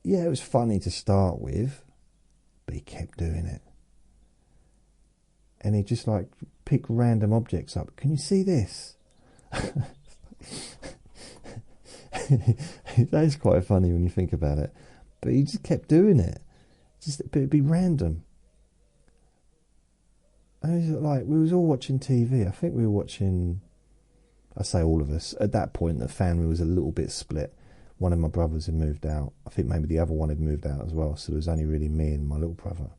yeah, it was funny to start with, but he kept doing it, and he just like pick random objects up. "Can you see this?" That is quite funny when you think about it. But he just kept doing it. But it'd be random. And it was like, we was all watching TV. I think we were watching, I say all of us. At that point, the family was a little bit split. One of my brothers had moved out. I think maybe the other one had moved out as well. So there was only really me and my little brother.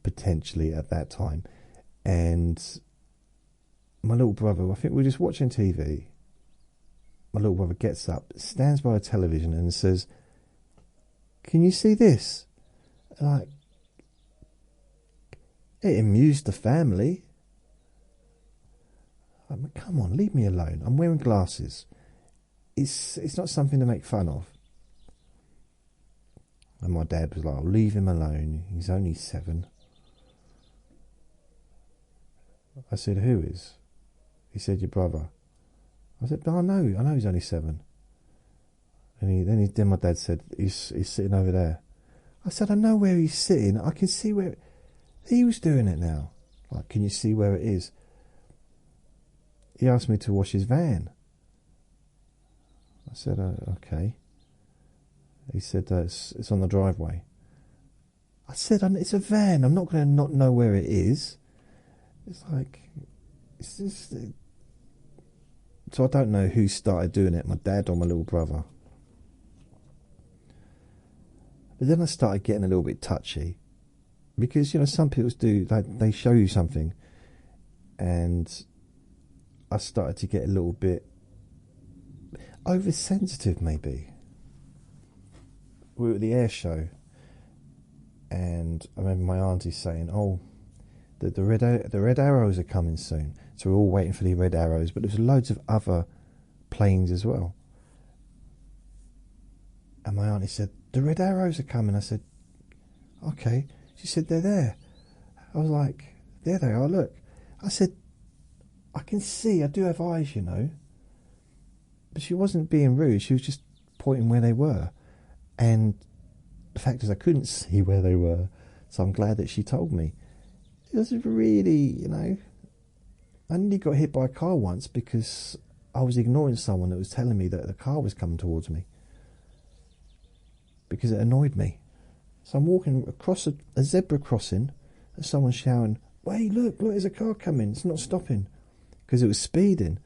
Potentially at that time. And my little brother, I think we were just watching TV. My little brother gets up, stands by a television and says, "Can you see this?" And like, it amused the family. I'm like, come on, leave me alone. I'm wearing glasses. It's not something to make fun of. And my dad was like, "Oh, leave him alone. He's only 7. I said, "Who is?" He said, "Your brother." I said, "No, I know he's only 7. And then my dad said, he's sitting over there." I said, "I know where he's sitting. I can see where he was doing it now." Like, "Can you see where it is?" He asked me to wash his van. I said, "Okay." He said, it's on the driveway." I said, "It's a van. I'm not going to not know where it is." It's like, it's just, So I don't know who started doing it, my dad or my little brother. But then I started getting a little bit touchy. Because, you know, some people do, they show you something. And I started to get a little bit oversensitive, maybe. We were at the air show. And I remember my auntie saying, oh, the red arrows are coming soon. So we're all waiting for the red arrows. But there's loads of other planes as well. And my auntie said, the red arrows are coming. I said, okay. She said, they're there. I was like, there they are, look. I said, I can see, I do have eyes, you know. But she wasn't being rude. She was just pointing where they were. And the fact is I couldn't see where they were. So I'm glad that she told me. It was really, you know, I nearly got hit by a car once because I was ignoring someone that was telling me that the car was coming towards me. Because it annoyed me. So I'm walking across a zebra crossing and someone's shouting, wait, look, there's a car coming. It's not stopping. Because it was speeding.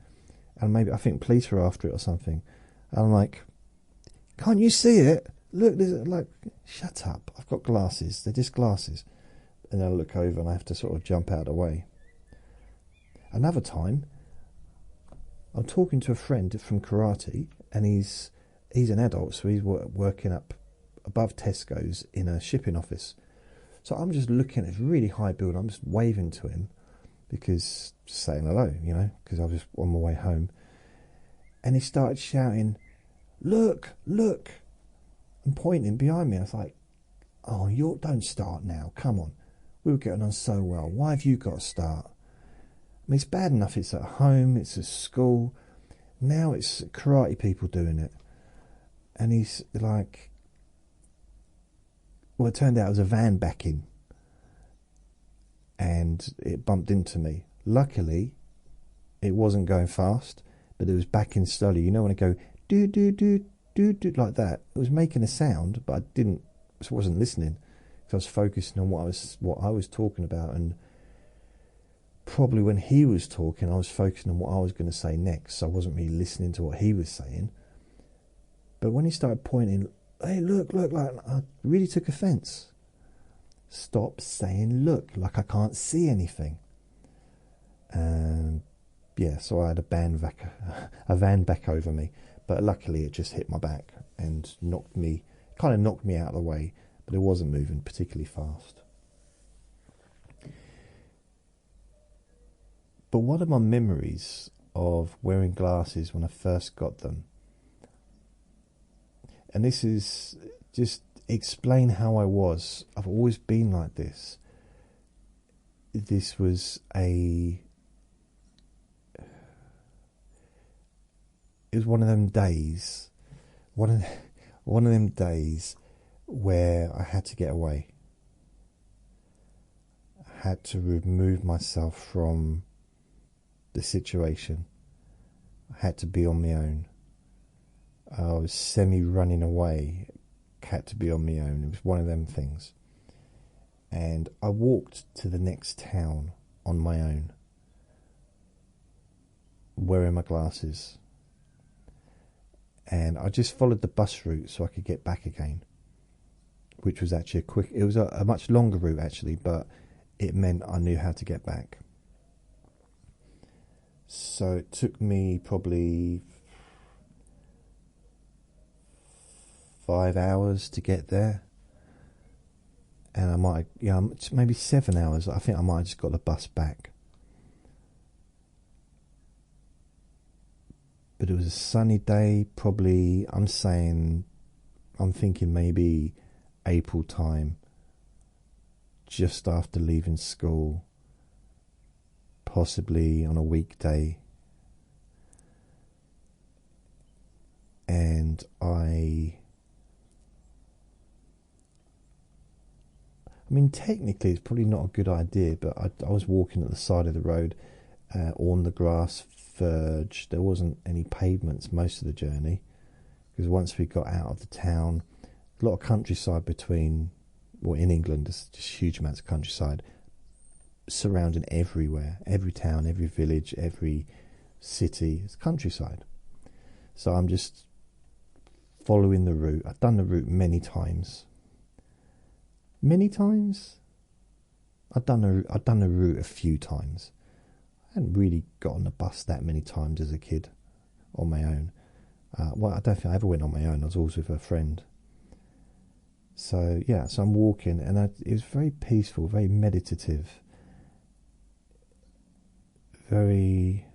And maybe I think police were after it or something. And I'm like, can't you see it? Look, there's like, shut up. I've got glasses. They're just glasses. And then I look over and I have to sort of jump out of the way. Another time, I'm talking to a friend from karate, and he's an adult, so he's working up above Tesco's in a shipping office. So I'm just looking at this really high building. I'm just waving to him because just saying hello, you know, because I was on my way home. And he started shouting, look, look, and pointing behind me. I was like, oh, don't start now. Come on. We were getting on so well. Why have you got to start? I mean, it's bad enough it's at home, it's at school. Now it's karate people doing it. And he's like, well, it turned out it was a van backing. And it bumped into me. Luckily, it wasn't going fast, but it was backing slowly. You know when I go, do, do, do, do, do, like that. It was making a sound, but I wasn't listening. Because I was focusing on what I was talking about. And probably when he was talking, I was focusing on what I was going to say next. So I wasn't really listening to what he was saying. But when he started pointing, hey, look, like, I really took offence. Stop saying look, like I can't see anything. Yeah, so I had a van back over me. But luckily it just hit my back and kind of knocked me out of the way. But it wasn't moving particularly fast. But one of my memories of wearing glasses when I first got them, and this is just explain how I was. I've always been like this. This was it was one of them days, one of them days where I had to get away. I had to remove myself from the situation. I had to be on my own. I was semi-running away, had to be on my own. It was one of them things. And I walked to the next town on my own, wearing my glasses. And I just followed the bus route so I could get back again, which was actually it was a much longer route actually, but it meant I knew how to get back. So it took me probably 5 hours to get there, and I might, maybe 7 hours. I think I might have just got the bus back. But it was a sunny day, probably. I'm thinking maybe April time, just after leaving school, possibly on a weekday. And I mean, technically, it's probably not a good idea, but I was walking at the side of the road on the grass verge. There wasn't any pavements most of the journey, because once we got out of the town, a lot of countryside in England, there's just huge amounts of countryside surrounding everywhere, every town, every village, every city, it's countryside. So I'm just following the route. I've done the route many times. Many times? I've done the route a few times. I hadn't really got on the bus that many times as a kid on my own. Well, I don't think I ever went on my own. I was always with a friend. So, yeah, so I'm walking, and it was very peaceful, very meditative. Very...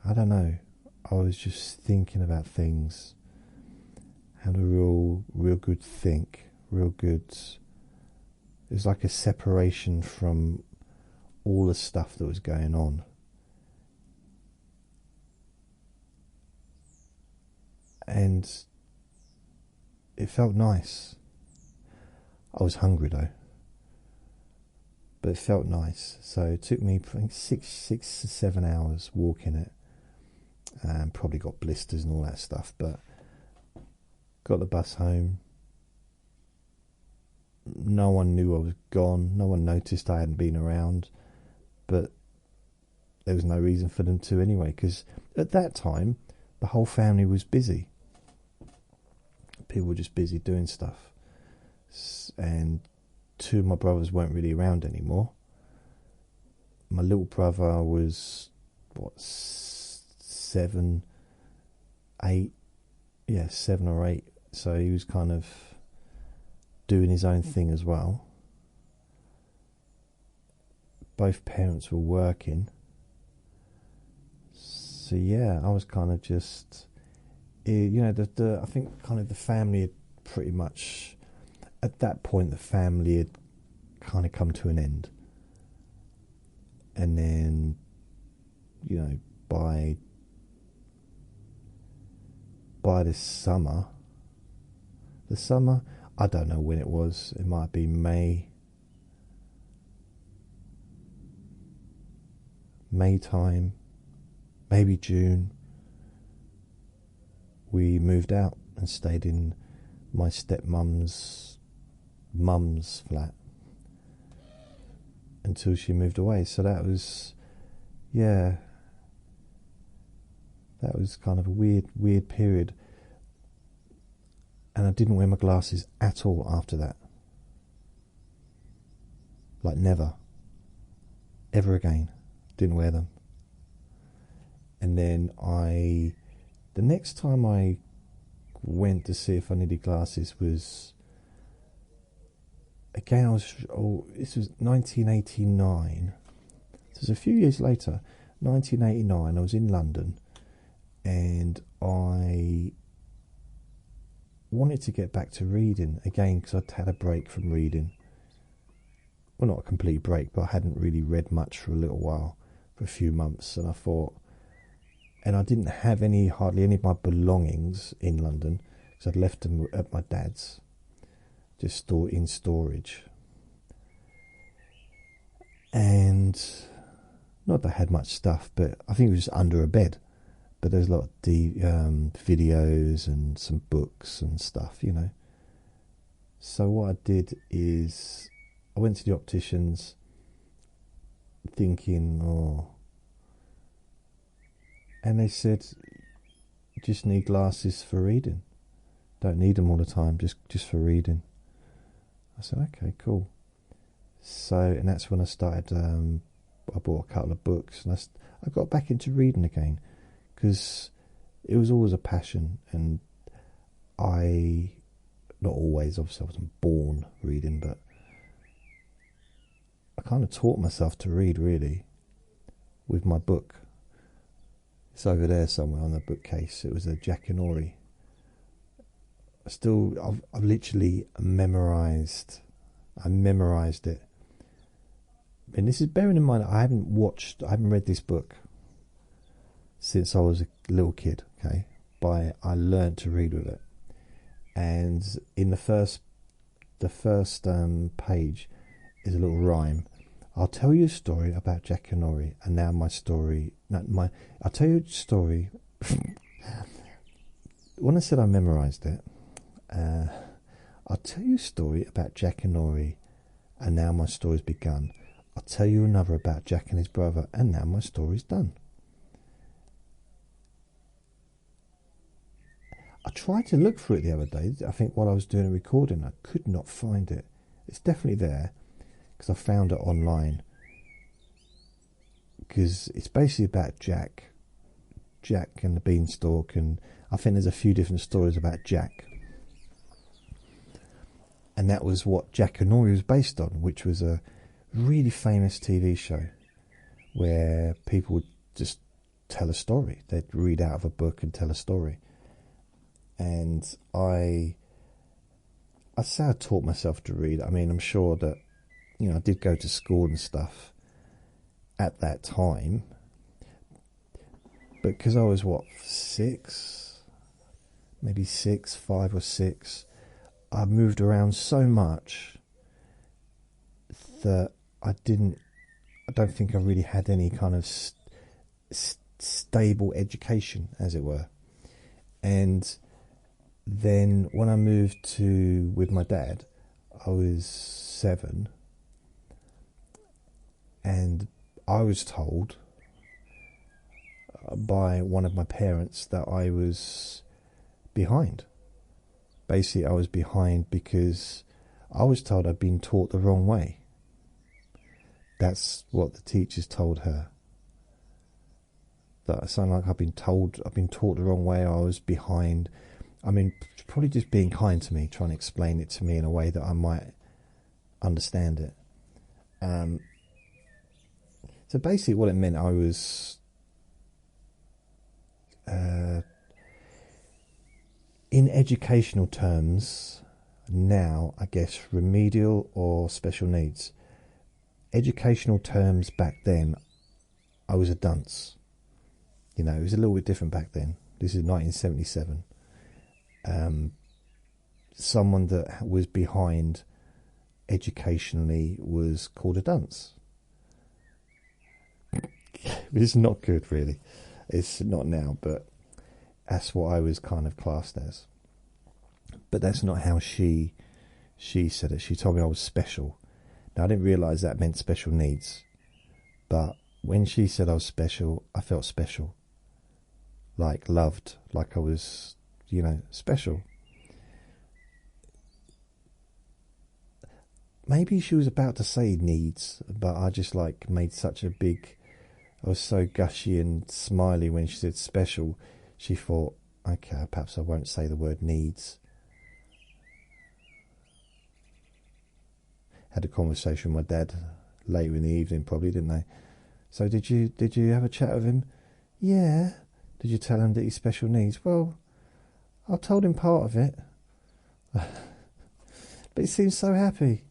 I don't know. I was just thinking about things. Had a real good think. Real good... It was like a separation from all the stuff that was going on. And it felt nice. I was hungry though. But it felt nice. So it took me, I think, 6 to 7 hours walking it. And probably got blisters and all that stuff. But got the bus home. No one knew I was gone. No one noticed I hadn't been around. But there was no reason for them to anyway. Because at that time, the whole family was busy. People were just busy doing stuff. And 2 of my brothers weren't really around anymore. My little brother was, 7, 8? Yeah, 7 or 8. So he was kind of doing his own thing as well. Both parents were working. So yeah, I was kind of just, I think kind of the family had pretty much, at that point, the family had kind of come to an end. And then, by the summer, I don't know when it was. It might be May time, maybe June. We moved out and stayed in my stepmom's mum's flat until she moved away. So that was, that was kind of a weird period. And I didn't wear my glasses at all after that. Like never. Ever again. Didn't wear them. And then the next time I went to see if I needed glasses was, again, this was 1989. This was a few years later, 1989. I was in London, and I wanted to get back to reading again because I'd had a break from reading. Well, not a complete break, but I hadn't really read much for a little while, for a few months, and I thought, and I didn't have hardly any of my belongings in London because I'd left them at my dad's, just stored in storage. And not that I had much stuff, but I think it was just under a bed. But there's a lot of videos and some books and stuff, So what I did is I went to the opticians thinking, and they said, you just need glasses for reading. Don't need them all the time, just for reading. I said, okay, cool. So, and that's when I started, I bought a couple of books, and I got back into reading again, because it was always a passion, and not always, obviously I wasn't born reading, but I kind of taught myself to read, really, with my book. It's over there somewhere on the bookcase. It was a Jackanory. I've literally memorized it. And this is bearing in mind, I haven't read this book since I was a little kid, okay? I learned to read with it. And in the first page is a little rhyme. I'll tell you a story about Jackanory, and now I'll tell you a story. When I said I memorized it, I'll tell you a story about Jackanory, and now my story's begun. I'll tell you another about Jack and his brother, and now my story's done. I tried to look for it the other day. I think while I was doing a recording, I could not find it. It's definitely there, because I found it online. Because it's basically about Jack and the Beanstalk, and I think there's a few different stories about Jack. And that was what Jack and Nori was based on, which was a really famous TV show where people would just tell a story. They'd read out of a book and tell a story. And I'd say I taught myself to read. I mean, I'm sure that, I did go to school and stuff at that time. But because I was, 5 or 6, I moved around so much that I don't think I really had any kind of stable education, as it were. And then when I moved with my dad, I was 7, and I was told by one of my parents that I was behind. Basically, I was behind because I was told I'd been taught the wrong way. That's what the teachers told her. That I sound like I've been taught the wrong way. I was behind. I mean, probably just being kind to me, trying to explain it to me in a way that I might understand it. So basically what it meant, I was in educational terms now, I guess, remedial or special needs. Educational terms back then, I was a dunce. It was a little bit different back then. This is 1977. Someone that was behind educationally was called a dunce. It's not good, really. It's not now, but that's what I was kind of classed as. But that's not how she said it. She told me I was special. Now, I didn't realise that meant special needs. But when she said I was special, I felt special. Like loved, like I was, special. Maybe she was about to say needs, but I just made such a big... I was so gushy and smiley when she said special. She thought, okay, perhaps I won't say the word needs. Had a conversation with my dad later in the evening, probably, didn't they? So did you have a chat with him? Yeah. Did you tell him that he's special needs? Well, I told him part of it. But he seems so happy.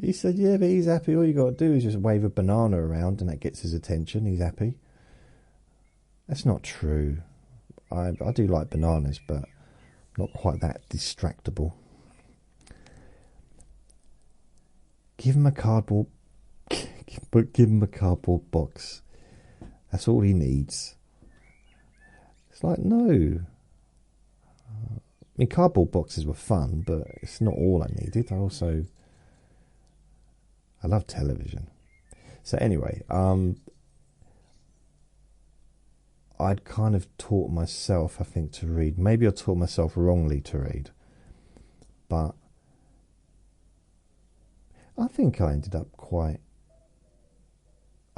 He said, yeah, but he's happy. All you got to do is just wave a banana around and that gets his attention. He's happy. That's not true. I do like bananas, but not quite that distractible. Give him a cardboard... give him a cardboard box. That's all he needs. It's like, no. I mean, cardboard boxes were fun, but it's not all I needed. I love television. So anyway, I'd kind of taught myself, I think, to read. Maybe I taught myself wrongly to read. But I think I ended up quite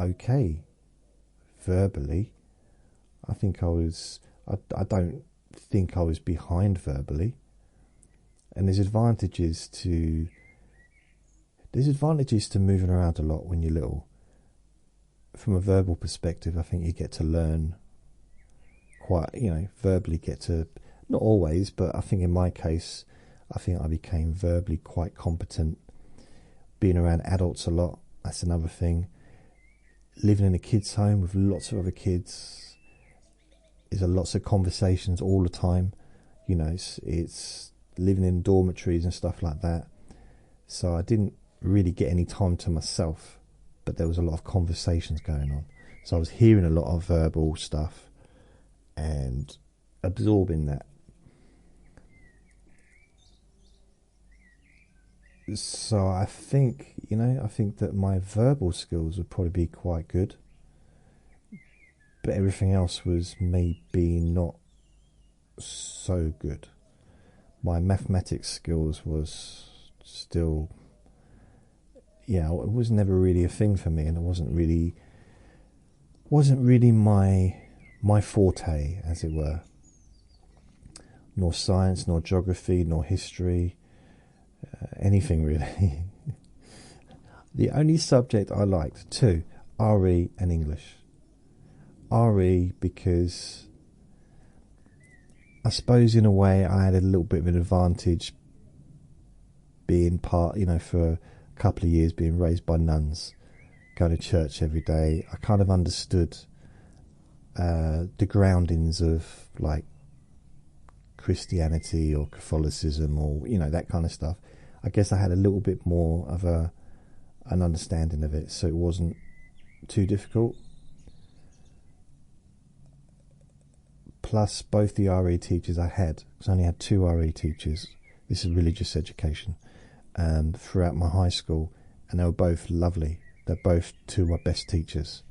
okay verbally. I think I was... I don't think I was behind verbally. And there's advantages to moving around a lot when you're little. From a verbal perspective, I think you get to learn quite, verbally get to, not always, but I think in my case, I think I became verbally quite competent. Being around adults a lot, that's another thing. Living in a kid's home with lots of other kids, there's lots of conversations all the time. It's living in dormitories and stuff like that. So I didn't really get any time to myself, but there was a lot of conversations going on. So I was hearing a lot of verbal stuff and absorbing that. So I think, I think that my verbal skills would probably be quite good, but everything else was maybe not so good. My mathematics skills was still, yeah, it was never really a thing for me, and it wasn't really my forte, as it were. Nor science, nor geography, nor history, anything really. The only subject I liked, two, RE and English. RE because I suppose in a way I had a little bit of an advantage being part, for a couple of years being raised by nuns, going to church every day. I kind of understood the groundings of like Christianity or Catholicism or that kind of stuff. I guess I had a little bit more of an understanding of it, so it wasn't too difficult. Plus, both the RE teachers I had, because I only had two RE teachers. This is religious education, throughout my high school, and they were both lovely. They're both two of my best teachers.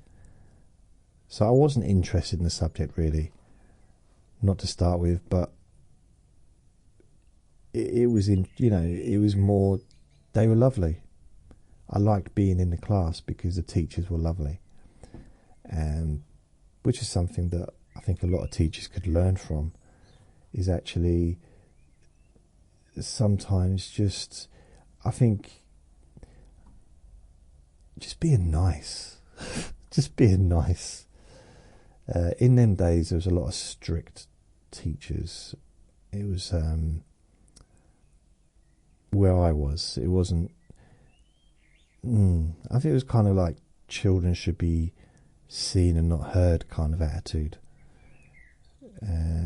So I wasn't interested in the subject really, not to start with, but it was it was more, they were lovely. I liked being in the class because the teachers were lovely, which is something that I think a lot of teachers could learn from, is actually sometimes just, I think, just being nice. Just being nice. In them days, there was a lot of strict teachers. It was where I was. It wasn't. I think it was kind of like children should be seen and not heard kind of attitude.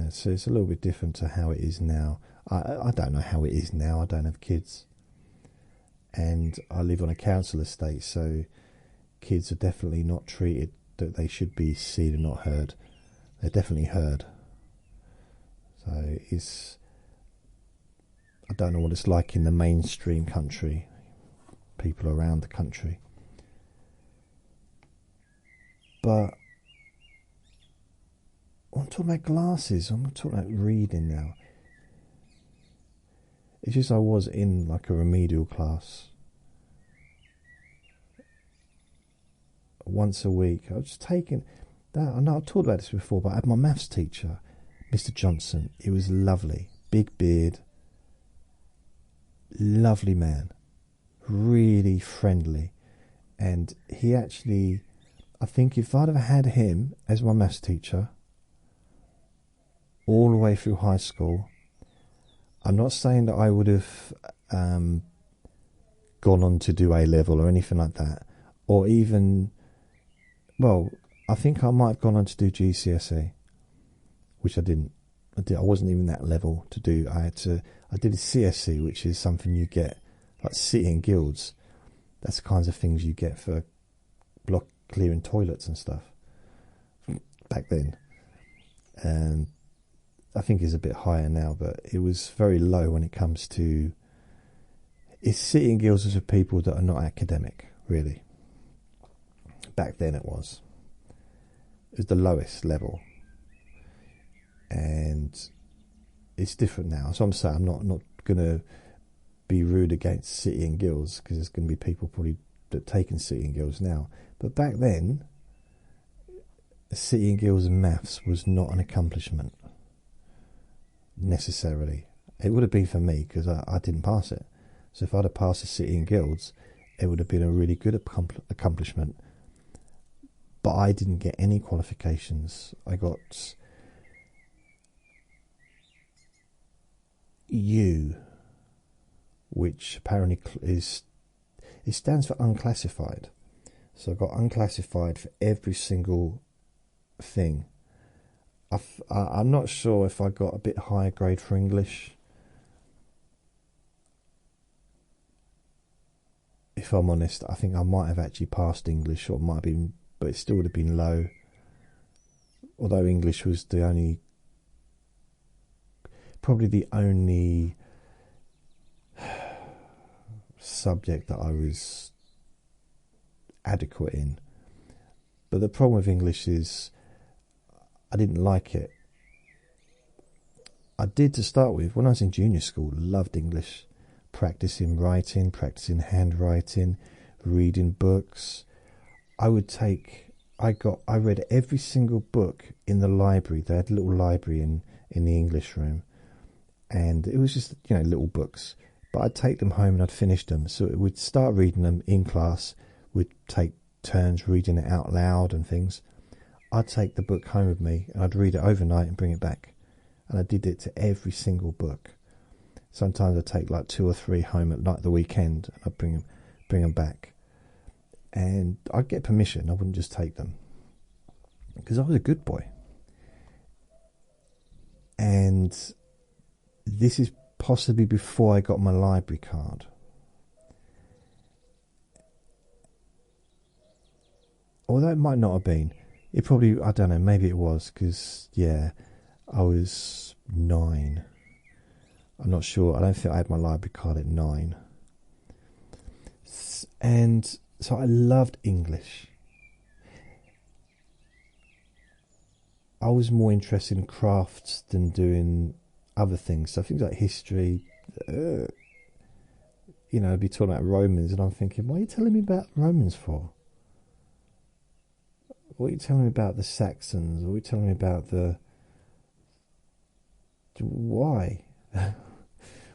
So it's a little bit different to how it is now. I don't know how it is now. I don't have kids, and I live on a council estate, so kids are definitely not treated that they should be seen and not heard. They're definitely heard. So I don't know what it's like in the mainstream country, people around the country, but I'm talking about glasses. I'm not talking about reading now. It's just I was in like a remedial class once a week. I was taking that. I know I've talked about this before, but I had my maths teacher, Mr. Johnson. He was lovely, big beard, lovely man, really friendly, and he actually, I think if I'd have had him as my maths teacher all the way through high school, I'm not saying that I would have gone on to do A level or anything like that, or even, well, I think I might have gone on to do GCSE, which I didn't. I wasn't even that level to do. I did a CSE, which is something you get like City and Guilds. That's the kinds of things you get for block clearing toilets and stuff back then. And I think it's a bit higher now, but it was very low when it comes to. It's City and Guilds for people that are not academic, really. Back then it was. It was the lowest level. And it's different now. So I'm saying I'm not going to be rude against City and Guilds, because there's going to be people probably that taking City and Guilds now. But back then, City and Guilds in maths was not an accomplishment necessarily. It would have been for me because I didn't pass it. So if I'd have passed the City and Guilds, it would have been a really good accomplishment. But I didn't get any qualifications. I got U, which apparently it stands for unclassified. So I got unclassified for every single thing. I'm not sure if I got a bit higher grade for English. If I'm honest, I think I might have actually passed English, or it might have been, but it still would have been low. Although English was probably the only subject that I was adequate in. But the problem with English is I didn't like it. I did to start with. When I was in junior school, loved English. Practicing writing, practicing handwriting, reading books. I read every single book in the library. They had a little library in the English room. And it was just, little books. But I'd take them home and I'd finish them. So we'd start reading them in class. We'd take turns reading it out loud and things. I'd take the book home with me and I'd read it overnight and bring it back. And I did it to every single book. Sometimes I'd take like 2 or 3 home at night the weekend and I'd bring them back. And I'd get permission. I wouldn't just take them. Because I was a good boy. And this is possibly before I got my library card. Although it might not have been. It probably, I don't know, maybe it was. Because, I was 9. I'm not sure. I don't think I had my library card at 9. And so I loved English. I was more interested in crafts than doing other things. So things like history, I'd be talking about Romans, and I'm thinking, what are you telling me about Romans for? What are you telling me about the Saxons? What are you telling me about the... Why?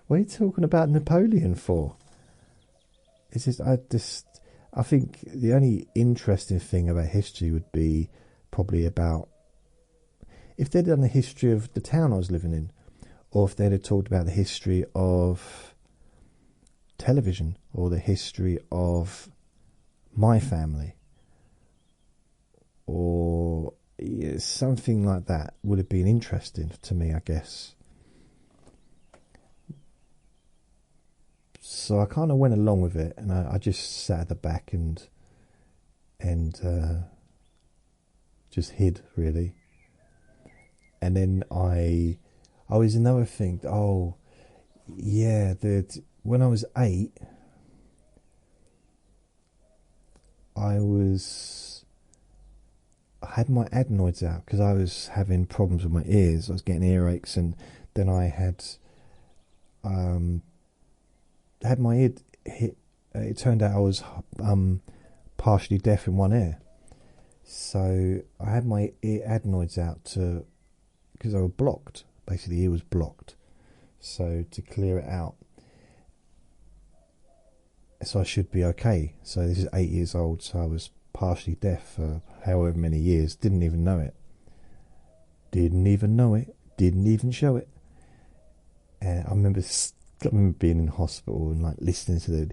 What are you talking about Napoleon for? It's just, I think the only interesting thing about history would be probably about if they'd done the history of the town I was living in, or if they'd have talked about the history of television, or the history of my family, or something like that would have been interesting to me, I guess. So I kind of went along with it, and I just sat at the back and just hid, really. And then I was another thing. Oh, yeah, when I was 8, I had my adenoids out because I was having problems with my ears. I was getting earaches, and then I had my ear hit. It turned out I was partially deaf in one ear, so I had my ear adenoids out because they were blocked. Basically, the ear was blocked, so to clear it out. So I should be okay. So this is 8 years old. So I was partially deaf for however many years. Didn't even know it. Didn't even know it. Didn't even show it. And I remember being in hospital and like listening to the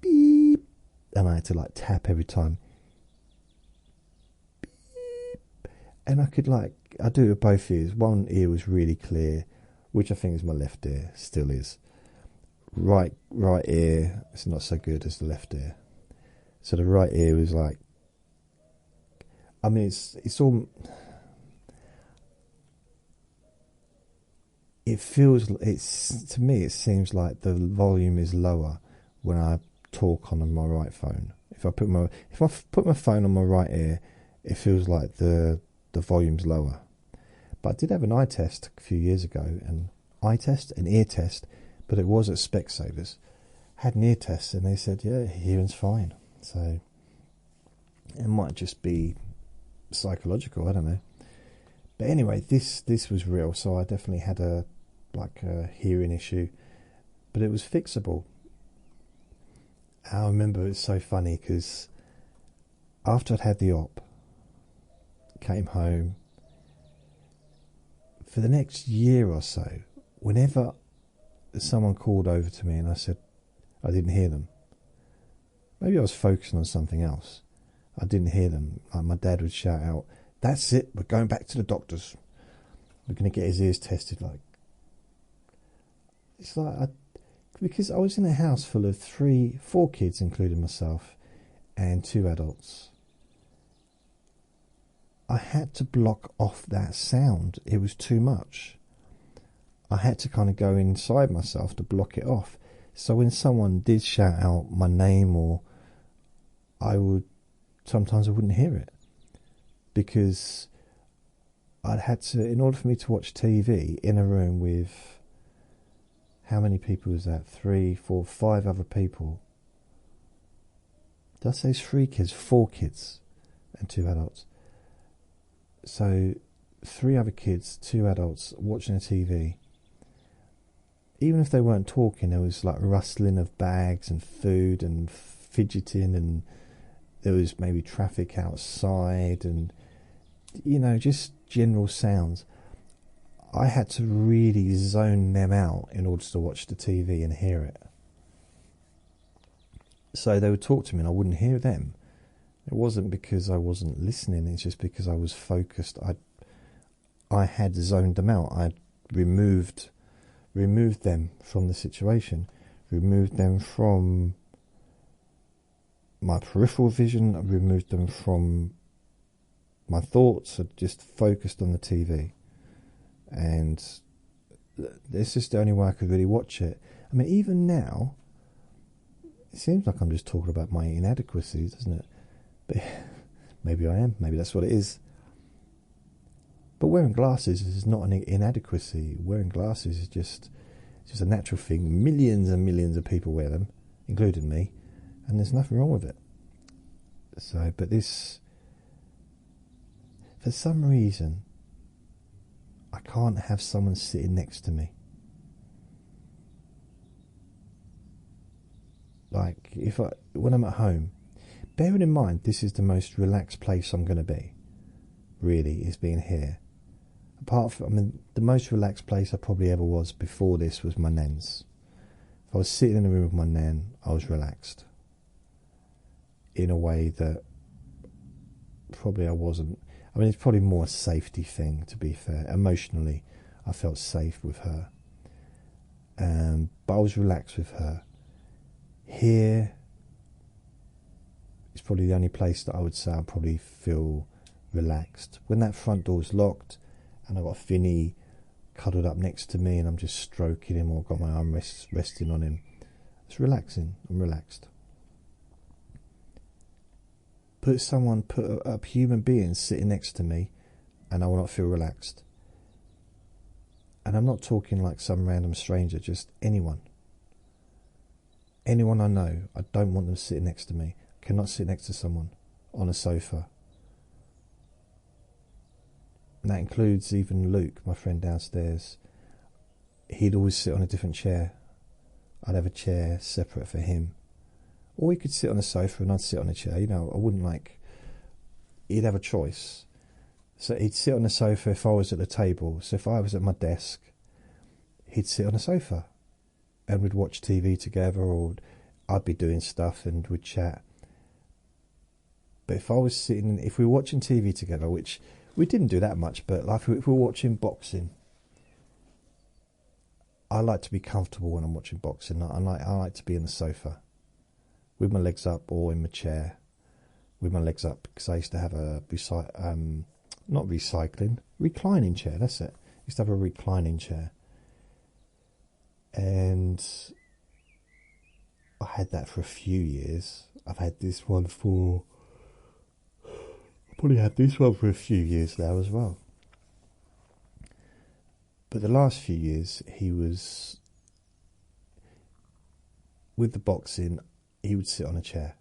beep, and I had to like tap every time. Beep. And I could I do it with both ears. One ear was really clear, which I think is my left ear, still is. Right ear, it's not so good as the left ear. So the right ear was like, I mean, it's all. It feels, to me, it seems like the volume is lower when I talk on my right phone. If I put my phone on my right ear, it feels like the volume's lower. But I did have an eye test a few years ago, an ear test, but it was at Specsavers. Had an ear test, and they said, yeah, hearing's fine. So it might just be psychological, I don't know. But anyway, this was real, so I definitely had a hearing issue, but it was fixable. I remember it's so funny because after I'd had the op, came home, for the next year or so, whenever someone called over to me and I said I didn't hear them, maybe I was focusing on something else, I didn't hear them, like my dad would shout out, "That's it, we're going back to the doctors. We're going to get his ears tested." It's like, because I was in a house full of 4 kids, including myself, and 2 adults. I had to block off that sound. It was too much. I had to kind of go inside myself to block it off. So when someone did shout out my name, or sometimes I wouldn't hear it, because I'd had to, in order for me to watch TV in a room with, how many people was that? 3, 4, 5 other people. Did I say 3 kids? 4 kids and 2 adults. So 3 other kids, 2 adults watching a TV. Even if they weren't talking, there was like rustling of bags and food and fidgeting, and there was maybe traffic outside, and just general sounds. I had to really zone them out in order to watch the TV and hear it. So they would talk to me and I wouldn't hear them. It wasn't because I wasn't listening, it's just because I was focused. I had zoned them out. I removed them from the situation, removed them from my peripheral vision, I removed them from my thoughts. I just focused on the TV, and it's just the only way I could really watch it. I mean, even now, it seems like I'm just talking about my inadequacies, doesn't it? But maybe I am, maybe that's what it is. But wearing glasses is not an inadequacy. Wearing glasses is just a natural thing. Millions and millions of people wear them, including me, and there's nothing wrong with it. So, but this, for some reason, I can't have someone sitting next to me. Like, when I'm at home, bearing in mind this is the most relaxed place I'm going to be, really, is being here. Apart from, the most relaxed place I probably ever was before this was my nan's. If I was sitting in the room with my nan, I was relaxed. In a way that probably I wasn't. It's probably more a safety thing, to be fair. Emotionally, I felt safe with her. But I was relaxed with her. Here, it's probably the only place that I would say I probably feel relaxed. When that front door's locked, and I've got Finny cuddled up next to me and I'm just stroking him, or got my arm resting on him, it's relaxing. I'm relaxed. Put a human being sitting next to me and I will not feel relaxed. And I'm not talking like some random stranger, just anyone. Anyone I know, I don't want them sitting next to me. I cannot sit next to someone on a sofa. And that includes even Luke, my friend downstairs. He'd always sit on a different chair. I'd have a chair separate for him. Or he could sit on a sofa and I'd sit on a chair. I wouldn't he'd have a choice. So he'd sit on the sofa if I was at the table. So if I was at my desk, he'd sit on the sofa and we'd watch TV together, or I'd be doing stuff and we'd chat. But if we were watching TV together, which we didn't do that much, but like if we were watching boxing, I like to be comfortable when I'm watching boxing. I like to be in the sofa with my legs up, or in my chair with my legs up, because I used to have a reclining chair. That's it. I used to have a reclining chair, and I had that for a few years. I've had this one for. Probably had this one for a few years now as well. But the last few years, he was, with the boxing, he would sit on a chair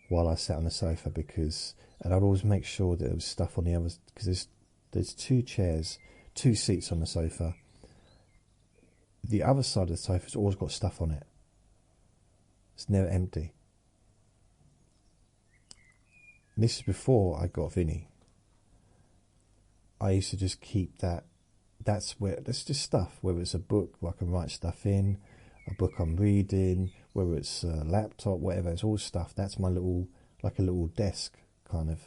while I sat on the sofa, and I'd always make sure that there was stuff on the others, because there's 2 chairs, 2 seats on the sofa. The other side of the sofa's always got stuff on it. It's never empty. This is before I got Vinny. I used to just keep that. That's just stuff. Whether it's a book where I can write stuff in, a book I'm reading, whether it's a laptop, whatever. It's all stuff. That's my little, like a little desk kind of.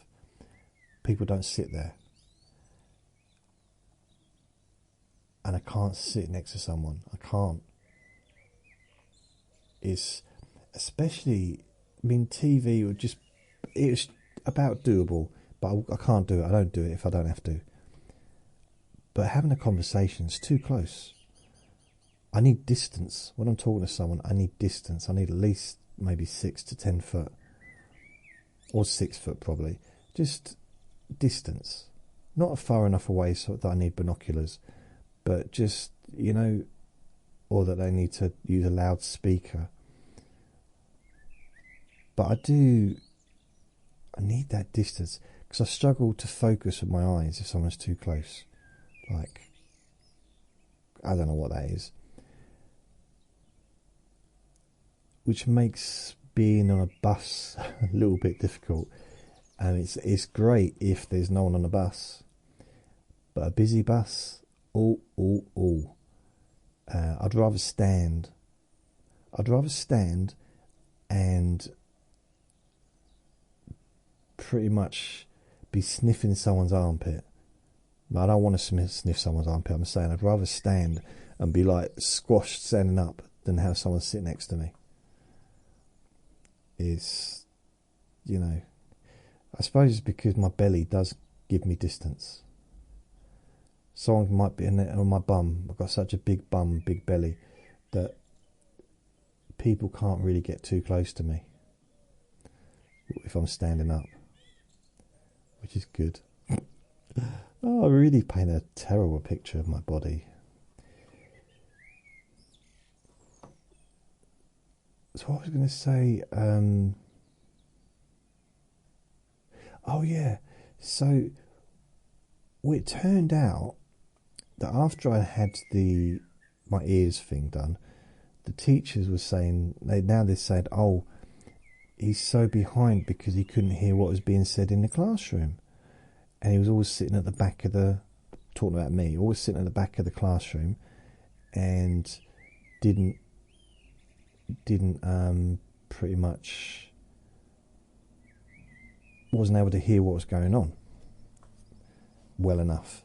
People don't sit there. And I can't sit next to someone. I can't. It's especially. TV would just. It's about doable, but I can't do it. I don't do it if I don't have to. But having a conversation's too close. I need distance. When I'm talking to someone, I need distance. I need at least maybe 6 to 10 foot. Or 6 foot probably. Just distance. Not far enough away so that I need binoculars. But just, you know, or that I need to use a loudspeaker. But I need that distance. Because I struggle to focus with my eyes if someone's too close. Like, I don't know what that is. Which makes being on a bus a little bit difficult. And it's great if there's no one on the bus. But a busy bus, I'd rather stand. I'd rather stand and pretty much be sniffing someone's armpit. But I don't want to sniff someone's armpit. I'm saying I'd rather stand and be like squashed standing up than have someone sit next to me. Is, you know, I suppose it's because my belly does give me distance. Someone might be on my bum. I've got such a big bum, big belly, that people can't really get too close to me if I'm standing up, which is good. Oh, I really paint a terrible picture of my body. So what I was going to say, oh yeah, so it turned out that after I had my ears thing done, the teachers were saying, they said, oh, he's so behind because he couldn't hear what was being said in the classroom. And he was always sitting at the back of talking about me, always sitting at the back of the classroom and didn't pretty much, wasn't able to hear what was going on well enough.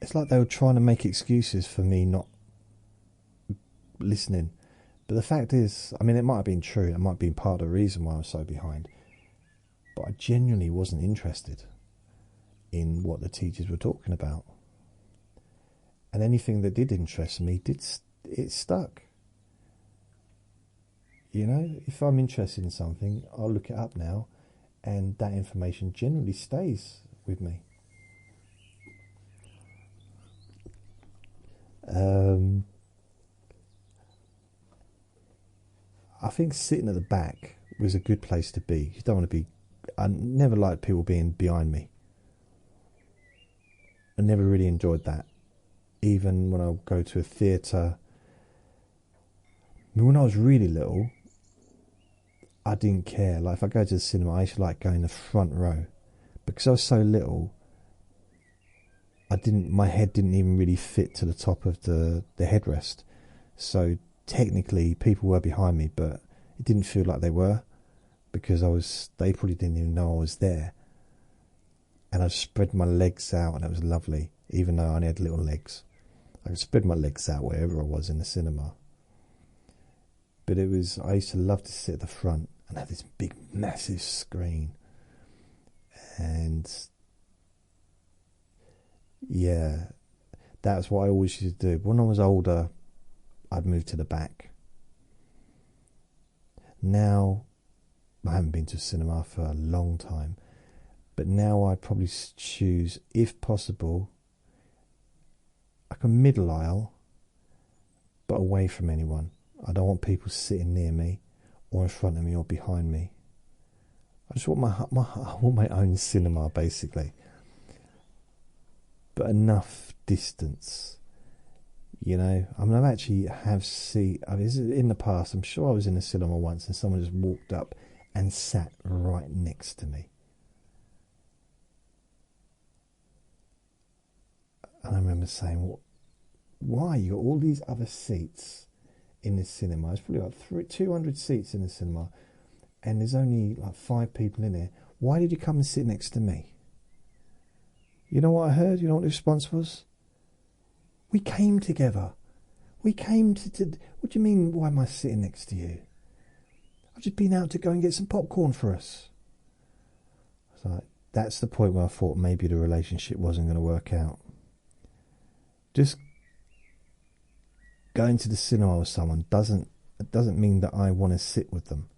It's like they were trying to make excuses for me not listening. But the fact is, I mean, it might have been true. It might have been part of the reason why I was so behind. But I genuinely wasn't interested in what the teachers were talking about. And anything that did interest me, it stuck. You know, if I'm interested in something, I'll look it up now, and that information generally stays with me. I think sitting at the back was a good place to be. You don't want to be. I never liked people being behind me. I never really enjoyed that. Even when I go to a theatre. I mean, when I was really little, I didn't care. Like if I go to the cinema, I used to like going the front row. Because I was so little, my head didn't even really fit to the top of the headrest. So technically people were behind me, but it didn't feel like they were, because they probably didn't even know I was there. And I spread my legs out and it was lovely, even though I only had little legs. I could spread my legs out wherever I was in the cinema. But I used to love to sit at the front and have this big massive screen. And yeah, that's what I always used to do. When I was older, I'd move to the back. Now, I haven't been to cinema for a long time, but now I'd probably choose, if possible, like a middle aisle, but away from anyone. I don't want people sitting near me, or in front of me, or behind me. I just want I want my own cinema, basically, but enough distance. You know, I mean, I've actually in the past, I'm sure I was in a cinema once and someone just walked up and sat right next to me. And I remember saying, why? You got all these other seats in this cinema. There's probably like 200 seats in the cinema, and there's only like 5 people in there. Why did you come and sit next to me? You know what I heard? You know what the response was? We came together. We came to what do you mean, why am I sitting next to you? I've just been out to go and get some popcorn for us. So that's the point where I thought maybe the relationship wasn't going to work out. Just going to the cinema with someone doesn't mean that I want to sit with them.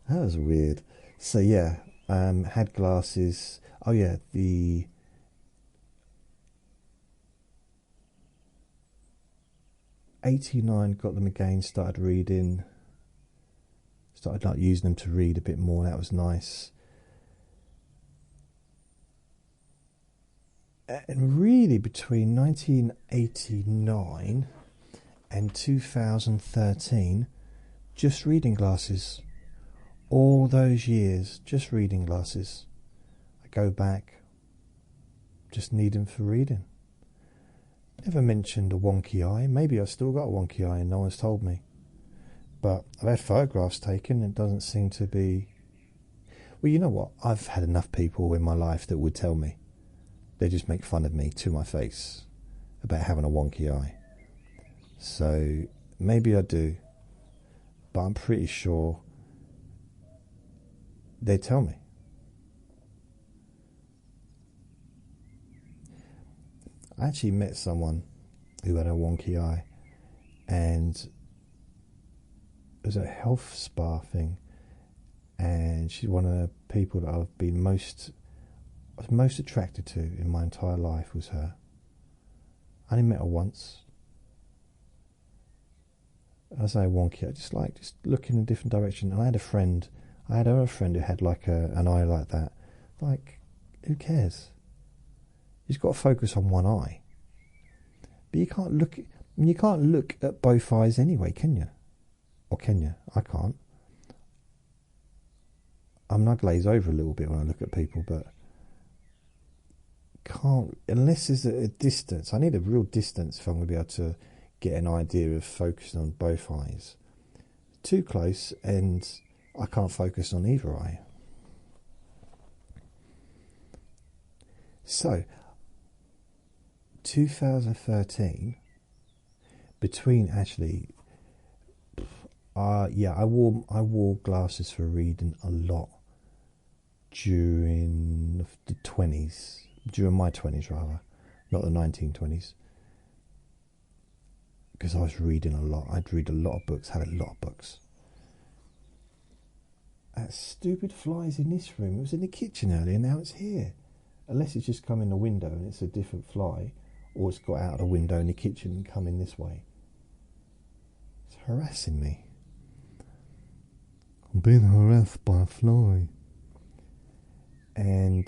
That was weird. So yeah, had glasses. Oh yeah, the '89 got them again. Started reading. Started like using them to read a bit more. That was nice. And really, between 1989 and 2013, just reading glasses. All those years, just reading glasses. I go back, just need them for reading. Never mentioned a wonky eye. Maybe I've still got a wonky eye and no one's told me. But I've had photographs taken and it doesn't seem to be... Well, you know what? I've had enough people in my life that would tell me. They just make fun of me to my face about having a wonky eye. So maybe I do. But I'm pretty sure they tell me. I actually met someone who had a wonky eye, and it was a health spa thing, and she's one of the people that I've been most attracted to in my entire life was her. I only met her once. I say wonky, I just look in a different direction. And I had a friend. I had another friend who had like an eye like that. Like, who cares? You've got to focus on one eye. But you can't look at both eyes anyway, can you? Or can you? I can't. I mean, I glaze over a little bit when I look at people, but can't, unless there's a distance. I need a real distance if I'm going to be able to get an idea of focusing on both eyes. Too close and I can't focus on either eye. So 2013, between actually I wore glasses for reading a lot during the 20s, during my 20s rather, not the 1920s, because I was reading a lot. I'd read a lot of books, had a lot of books. That stupid fly's in this room. It was in the kitchen earlier, now it's here. Unless it's just come in the window and it's a different fly, or it's got out of the window in the kitchen and come in this way. It's harassing me. I'm being harassed by a fly. And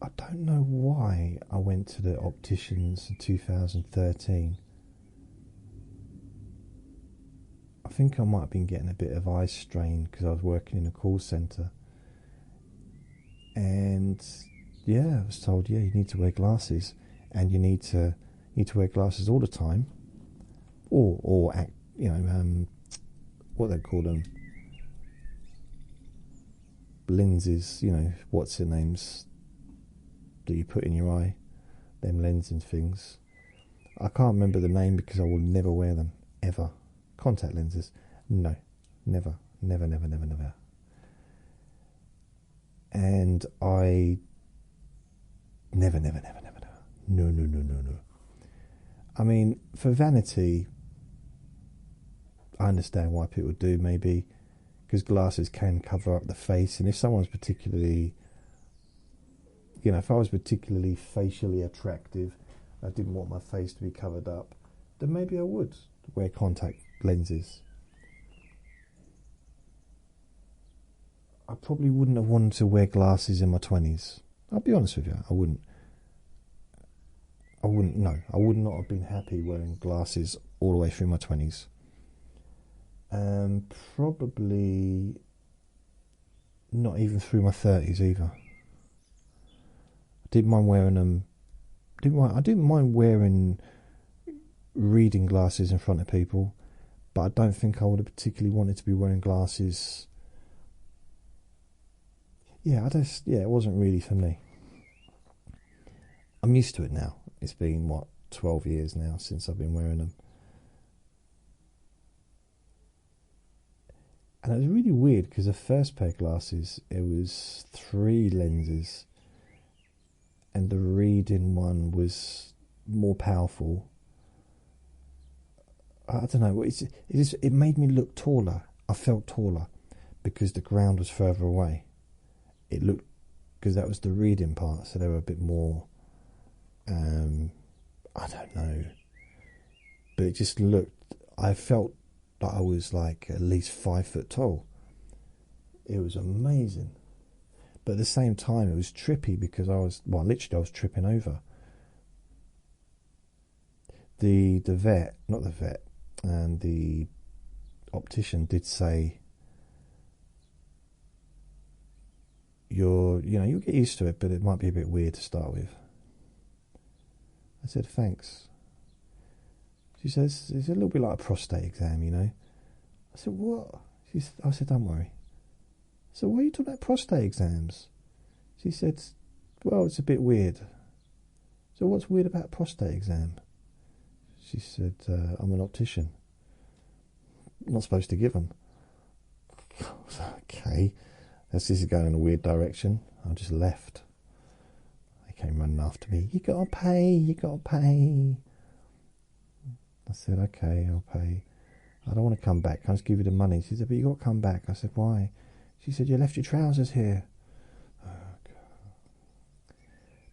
I don't know why I went to the opticians in 2013. I think I might have been getting a bit of eye strain because I was working in a call centre. And yeah, I was told, yeah, you need to wear glasses, and you need to wear glasses all the time, or you know, what they call them, lenses. You know, what's the names that you put in your eye, them lenses things. I can't remember the name because I will never wear them ever. Contact lenses, no, never. And I never. No. I mean, for vanity, I understand why people do, maybe because glasses can cover up the face, and if someone's particularly, you know, if I was particularly facially attractive, I didn't want my face to be covered up, then maybe I would wear contact lenses. I probably wouldn't have wanted to wear glasses in my 20s. I'll be honest with you, I wouldn't. No, I would not have been happy wearing glasses all the way through my 20s. Probably not even through my 30s either. I didn't mind wearing them. I didn't mind wearing reading glasses in front of people, but I don't think I would have particularly wanted to be wearing glasses. Yeah, it wasn't really for me. I'm used to it now. It's been, 12 years now since I've been wearing them. And it was really weird because the first pair of glasses, it was 3 lenses, and the reading one was more powerful. I don't know. It made me look taller. I felt taller because the ground was further away. It looked, because that was the reading part, so they were a bit more. I don't know, but it just looked. I felt that I was like at least 5 foot tall. It was amazing, but at the same time, it was trippy because literally I was tripping over. The vet, not the vet, and the optician did say, you'll get used to it, but it might be a bit weird to start with. I said, thanks. She says, it's a little bit like a prostate exam, I said, what? I said, don't worry. So why are you talking about prostate exams? She said, well, it's a bit weird. So what's weird about a prostate exam? She said, I'm an optician. I'm not supposed to give them. Okay, this is going in a weird direction. I just left. They came running after me. You gotta pay. I said, okay, I'll pay. I don't want to come back. Can I just give you the money? She said, but you got to come back. I said, why? She said, you left your trousers here. Oh, God.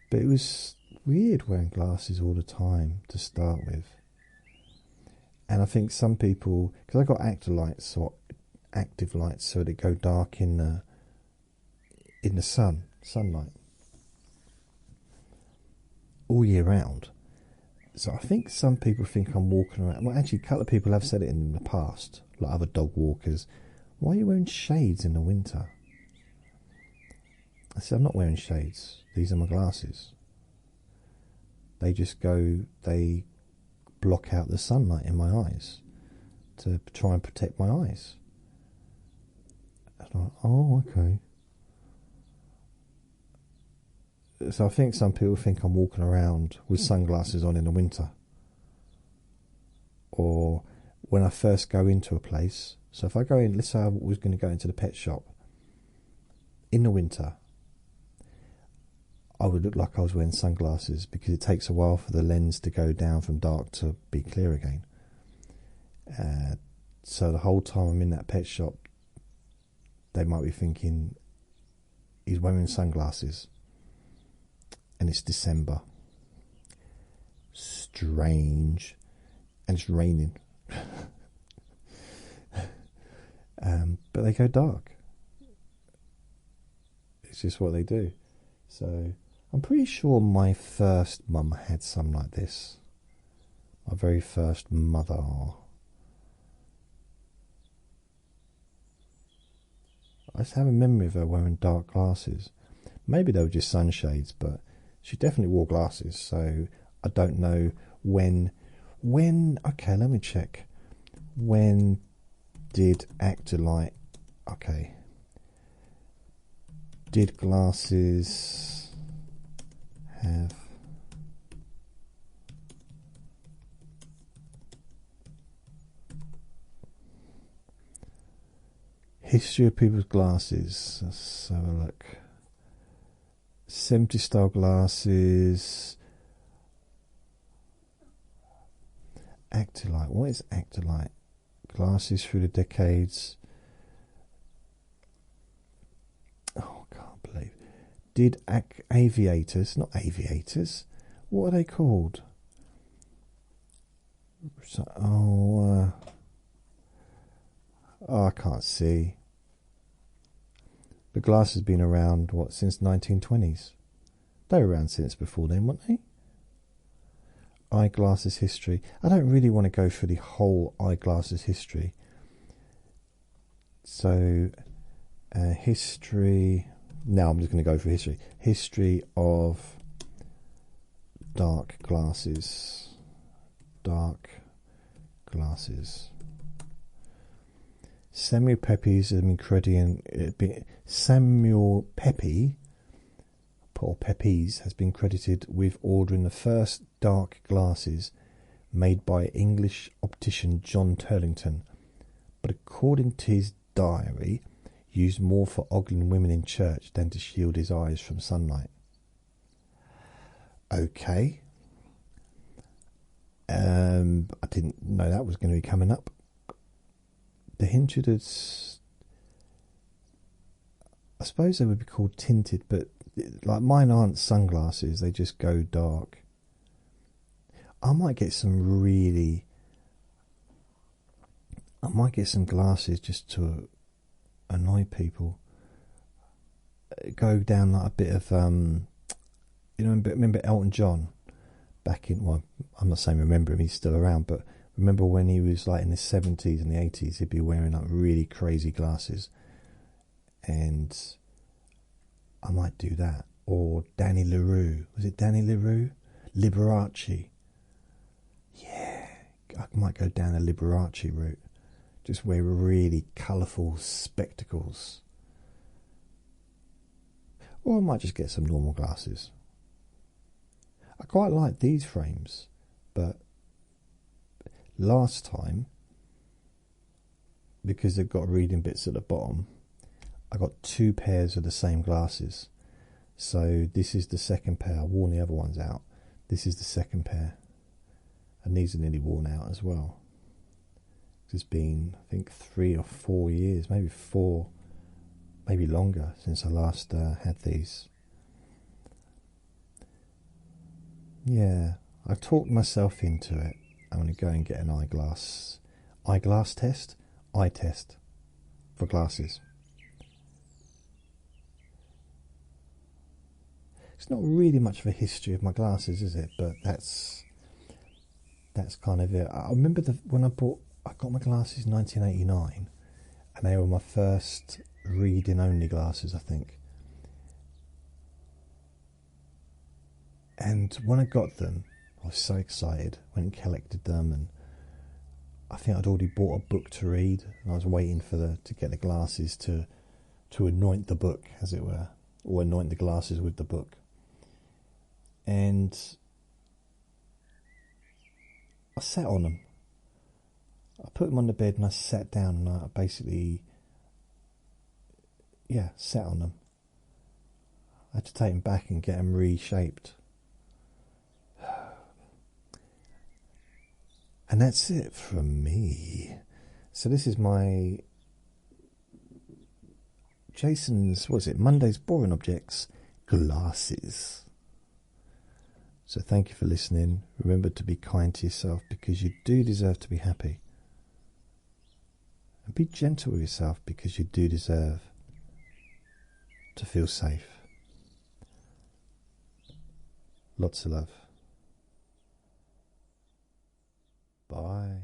But it was weird wearing glasses all the time to start with. And I think some people, because I got active lights, so they go dark in the sunlight, all year round. So I think some people think I'm walking around. Well, actually, a couple of people have said it in the past, like other dog walkers. Why are you wearing shades in the winter? I said, I'm not wearing shades. These are my glasses. They block out the sunlight in my eyes to try and protect my eyes. And I'm like, oh, okay. So I think some people think I'm walking around with sunglasses on in the winter. Or when I first go into a place. So if I go in, let's say I was going to go into the pet shop in the winter, I would look like I was wearing sunglasses because it takes a while for the lens to go down from dark to be clear again. So the whole time I'm in that pet shop, they might be thinking he's wearing sunglasses. And it's December. Strange. And it's raining. But they go dark. It's just what they do. So I'm pretty sure my first mum had something like this. My very first mother. I just have a memory of her wearing dark glasses. Maybe they were just sunshades, but she definitely wore glasses, so I don't know when, okay, let me check. When did Actolite, okay, did glasses have history of people's glasses? Let's have a look. 70 style glasses. Actolite. What is Actolite? Glasses through the decades. Oh, I can't believe. Did aviators, not aviators, what are they called? So, I can't see. The glass has been around, since 1920s? They were around since before then, weren't they? Eyeglasses history. I don't really want to go through the whole eyeglasses history. So, history. Now I'm just going to go for history. History of dark glasses. Dark glasses. Samuel Pepys has been credited. Samuel Pepys has been credited with ordering the first dark glasses made by English optician John Turlington, but according to his diary used more for ogling women in church than to shield his eyes from sunlight. Okay. I didn't know that was going to be coming up. The Hincheders, I suppose they would be called tinted, but like mine aren't sunglasses, they just go dark. I might get some glasses just to annoy people. Go down like a bit of remember Elton John back in, well, I'm not saying remember him, he's still around, but remember when he was like in the 70s and the 80s, he'd be wearing like really crazy glasses, and I might do that. Or Danny LaRue, was it Danny LaRue? Liberace. Yeah, I might go down the Liberace route. Just wear really colourful spectacles. Or I might just get some normal glasses. I quite like these frames, but last time, because they've got reading bits at the bottom, I got 2 pairs of the same glasses. So this is the second pair. I've worn the other ones out. This is the second pair. And these are nearly worn out as well. It's been, I think, 3 or 4 years, maybe 4, maybe longer, since I last had these. Yeah, I've talked myself into it. I'm going to go and get an eye test for glasses. It's not really much of a history of my glasses, is it? But that's kind of it. I remember when I got my glasses in 1989, and they were my first reading only glasses, I think. And when I got them, I was so excited. Went and collected them, and I think I'd already bought a book to read, and I was waiting to get the glasses to anoint the book, as it were, or anoint the glasses with the book. And I sat on them. I put them on the bed and I sat down, and I basically, sat on them. I had to take them back and get them reshaped. And that's it from me. So this is my Jason's, Monday's Boring Objects glasses. So thank you for listening. Remember to be kind to yourself, because you do deserve to be happy. And be gentle with yourself, because you do deserve to feel safe. Lots of love. Bye.